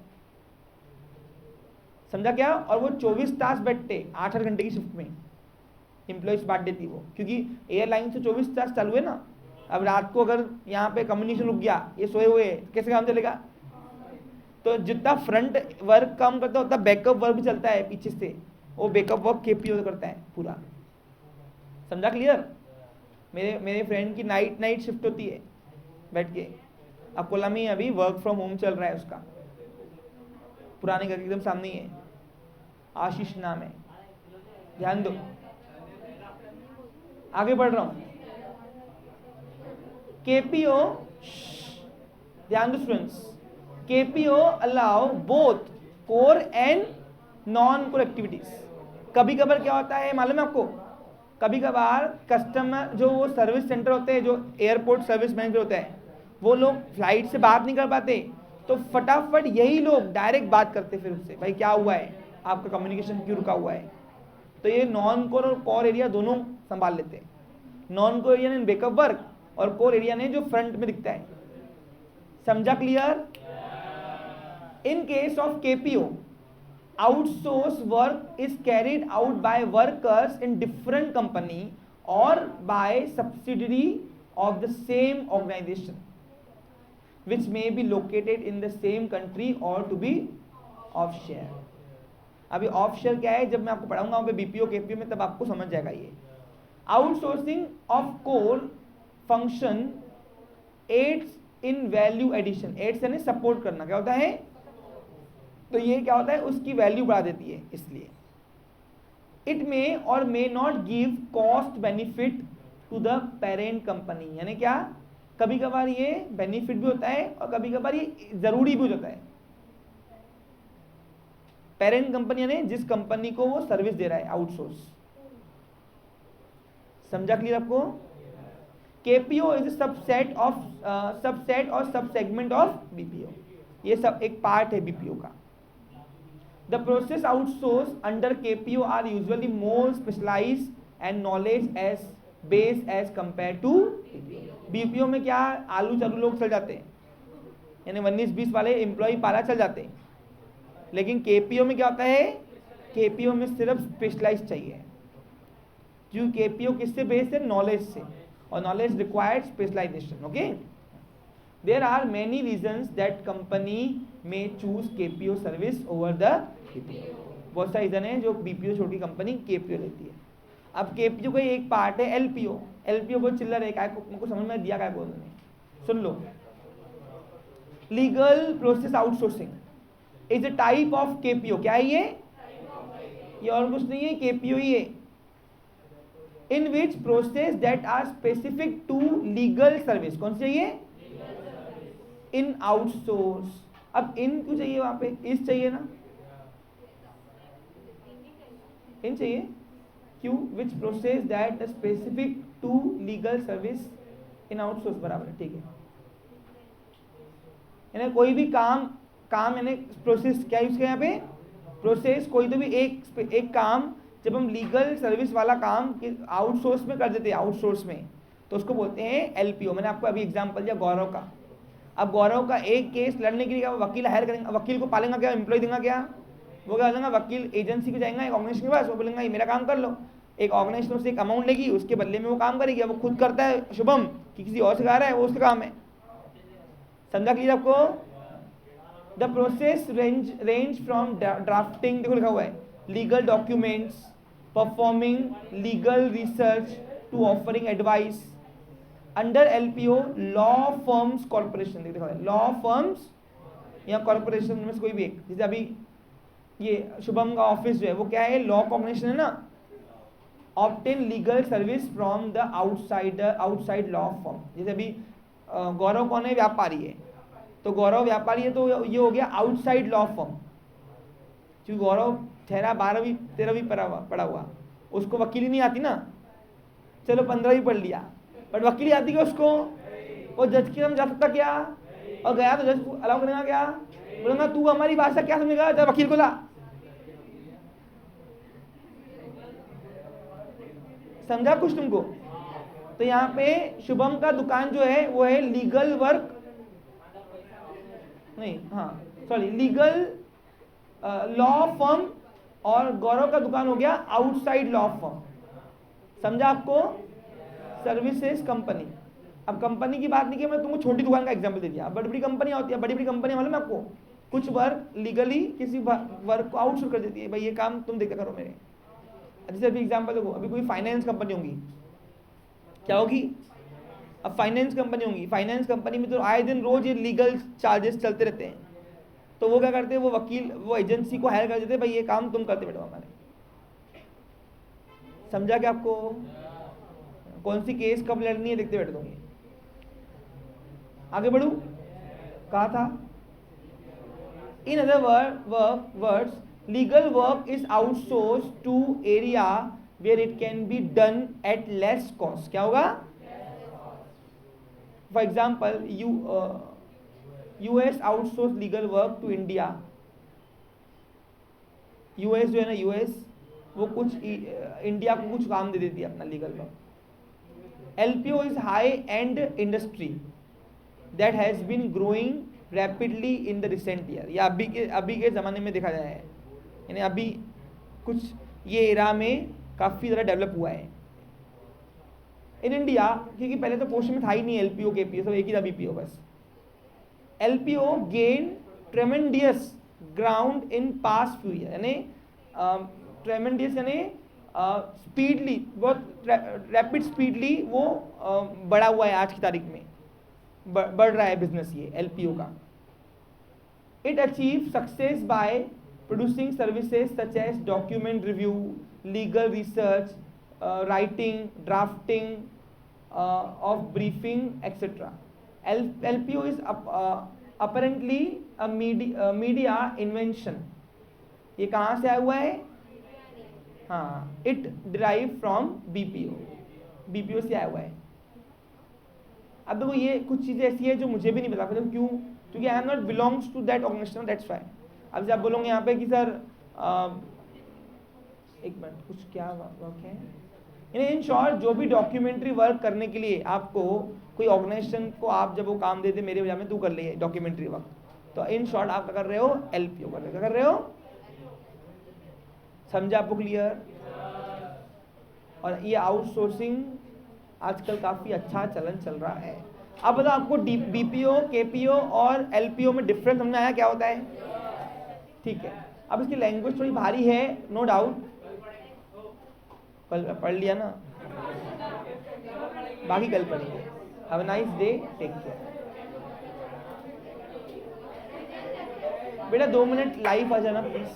समझा क्या? और वो 24 तास बैठते, 8-8 घंटे की शिफ्ट में एम्प्लॉयज बांट देती वो, क्योंकि एयरलाइन से 24 तास चालू है ना। अब रात को अगर यहाँ पे कम्युनिकेशन रुक गया, ये सोए हुए कैसे काम चलेगा? तो जितना फ्रंट वर्क काम करता है उतना बैकअप वर्क भी चलता है पीछे से, वो बैकअप वर्क केपीओ करता है पूरा। समझा क्लियर? मेरे फ्रेंड की नाइट शिफ्ट होती है बैठ के, अकोला में अभी वर्क फ्रॉम होम चल रहा है उसका, पुराने घर के एकदम सामने ही है, आशीष नाम है। ध्यान दो, आगे बढ़ रहा हूं। केपीओ, ध्यान दो students, KPO allow both core and non core activities. कभी कभार क्या होता है मालूम है आपको? कभी कभार कस्टमर, जो वो सर्विस सेंटर होते हैं, जो एयरपोर्ट सर्विस मैनेजर होते हैं, वो लोग फ्लाइट से बात नहीं कर पाते, तो फटाफट यही लोग डायरेक्ट बात करते फिर उससे, भाई क्या हुआ है, आपका कम्युनिकेशन क्यों रुका हुआ है। तो ये नॉन कोर और कोर एरिया दोनों संभाल लेते हैं। नॉन कोर एरिया ने बैकअप वर्क और कोर एरिया ने जो फ्रंट में दिखता है। समझा clear? In case of KPO, outsource work is carried out by workers in different company or by subsidiary of the same organization which may be located in the same country or to be offshore। अभी offshore क्या है, जब मैं आपको पढ़ाऊंगा वहाँ पे BPO KPO में, तब आपको समझ जाएगा ये। Outsourcing of core function aids in value addition. Aids यानी सपोर्ट करना, क्या होता है? तो ये क्या होता है, उसकी वैल्यू बढ़ा देती है। इसलिए it may or may not give cost benefit to the parent company. यानी क्या, कभी कभार ये बेनिफिट भी होता है और कभी कभार ये जरूरी भी होता है। पेरेंट कंपनी यानी जिस कंपनी को वो सर्विस दे रहा है, आउटसोर्स। समझा क्लियर आपको? केपीओ इज सबसेट और सब सेगमेंट ऑफ बीपीओ। ये सब एक पार्ट है बीपीओ का। The process outsourced under KPO are usually more specialized and knowledge as base as compared to BPO में क्या, आलू चालू लोग चल जाते हैं, यानी 19-20 वाले एम्प्लॉय पाला चल जाते हैं। लेकिन KPO में क्या होता है? KPO में सिर्फ स्पेशलाइज चाहिए, क्यों? KPO किससे बेस्ड है? नॉलेज से, और knowledge required specialisation. Okay, there are many reasons that company may choose KPO service over the BPO। बहुत सारे रीजन है जो बीपीओ छोटी कंपनी केपीओ लेती है। अब केपीओ का एक पार्ट है एलपीओ। एलपीओ बहुत चिल्लर है, काय को समझ में दिया, काय को उन्होंने, सुन लो। Legal process outsourcing is a type of KPO. क्या है ये और कुछ नहीं है, केपीओ ही है। In which process that are specific to legal service. कौन सी चाहिए? In outsource. अब इन क्यों चाहिए वहां पे? इस चाहिए ना, इन चाहिए क्यों? Which process that specific to legal service in outsource, बराबर है, ठीक है। यानी कोई भी काम यानी प्रोसेस, क्या यूज किया यहाँ पे? प्रोसेस। कोई तो भी एक काम जब हम लीगल सर्विस वाला काम आउटसोर्स में कर देते हैं, आउटसोर्स में, तो उसको बोलते हैं एलपीओ। मैंने आपको अभी एग्जांपल दिया गौरव का। अब गौरव का एक केस लड़ने के लिए क्या वकील हायर करेंगे? वकील को पालेंगे क्या? एम्प्लॉय देंगे क्या? वो क्या बोलेंगे? वकील एजेंसी को जाएंगे एक ऑर्गेनाइजेशन के पास, वो बोलेंगे ये मेरा काम कर लो। एक ऑर्गेनाइजेशन उससे एक अमाउंट लेगी, उसके बदले में वो काम करेगी। वो खुद करता है शुभम कि किसी और सिखा रहा है, वो उसका काम है। समझा क्लियर आपको? The process range from drafting, देखो लिखा हुआ है, legal documents, performing legal research to offering advice. Under LPO law firms corporation, देखो लॉ फर्म्स या कॉर्पोरेशन में से कोई भी एक। जैसे अभी ये शुभम का ऑफिस जो है वो क्या है? लॉ कॉग्निशन है ना। Obtain legal service from the outside law firm. जैसे अभी गौरव कौन है? व्यापारी है, तो गौरव व्यापारी है, तो ये हो गया आउटसाइड लॉ फर्म। क्योंकि गौरव ठहरा 12वीं 13वीं पढ़ा हुआ, उसको वकीली नहीं आती ना, चलो 15वीं पढ़ लिया, बट वकीली आती है उसको, वो जज के जा सकता क्या? और गया तो जज अलाउ करेगा क्या? बोलेगा तू हमारी भाषा क्या समझेगा, जब वकील को ला। समझा कुछ तुमको? तो यहाँ पे शुभम का दुकान जो है वो है लीगल वर्क, नहीं हाँ सॉरी लीगल लॉ फर्म, और गौरव का दुकान हो गया आउटसाइड लॉ फर्म। समझा आपको? Services company. अब कंपनी की बात नहीं की, मैं तुमको छोटी दुकान का एग्जांपल दे दिया। बड़ी बड़ी कंपनी होती है, बड़ी बड़ी कंपनी मालूम है आपको, कुछ वर्क लीगली किसी वर्क को आउटसोर्स कर देती है, भाई ये काम तुम देखा करो मेरे। जैसे अभी एग्जांपल देखो, अभी कोई फाइनेंस कंपनी होगी, क्या होगी? अब फाइनेंस कंपनी होगी, फाइनेंस कंपनी में तो आए दिन रोज ये लीगल चार्जेस चलते रहते हैं। तो वो क्या करते हैं, वो वकील, वो एजेंसी को हायर कर देते हैं, भाई ये काम तुम करते बैठो हमारे। समझा क्या आपको? कौन सी केस कब लड़नी है देखते बैठ दोगे। आगे बढ़ू, कहा था? In other words legal work is outsource to area where it can be done at less cost. क्या होगा? For example US outsource legal work to India. US जो है ना, यूएस वो कुछ इंडिया को कुछ काम दे देती है अपना legal work. LPO is high and industry that has been growing rapidly in the recent year. या अभी के ज़माने में देखा जाए, यानी अभी कुछ ये एरा में काफ़ी ज़्यादा डेवलप हुआ है इन इंडिया, क्योंकि पहले तो पोस्ट में था ही नहीं एलपीओ केपीओ, सब एक ही था बीपीओ बस। LPO gain tremendous ground in past few year, यानी ट्रेमेंडियस यानी स्पीडली, बहुत रैपिड स्पीडली वो बढ़ा हुआ है आज की तारीख में, बढ़ रहा है बिजनेस ये एलपीओ का। It achieve success by producing services such as document review, legal research, writing, drafting of briefing etcetera. LPO is apparently a media invention। ये कहाँ से आया हुआ है? हाँ, it derived from BPO से आया हुआ है। अब देखो ये कुछ चीज़ें ऐसी है जो मुझे भी नहीं पता, मतलब क्यों? क्योंकि I am not belongs to that organisation, that's why. अब जब आप बोलोगे यहाँ पे कि सर एक मिनट, कुछ क्या वर्क है, इन शॉर्ट जो भी डॉक्यूमेंट्री वर्क करने के लिए आपको कोई ऑर्गेनाइजेशन को आप जब वो काम देते, मेरे वजह में तू कर ले डॉक्यूमेंट्री वर्क, तो इन शॉर्ट आप क्या कर रहे हो? एलपीओ कर रहे हो। समझा आपको? क्लियर? और ये आउटसोर्सिंग आजकल काफ़ी अच्छा चलन चल रहा है। अब बताओ आपको बीपीओ, केपीओ और एलपीओ में डिफरेंस समझ में आया क्या होता है? ठीक है, अब इसकी लैंग्वेज थोड़ी भारी है, नो डाउट, कल पढ़ लिया ना, बाकी कल पढ़ेंगे। Have a nice day, take care. बेटा 2 मिनट लाइव आ जाना प्लीज।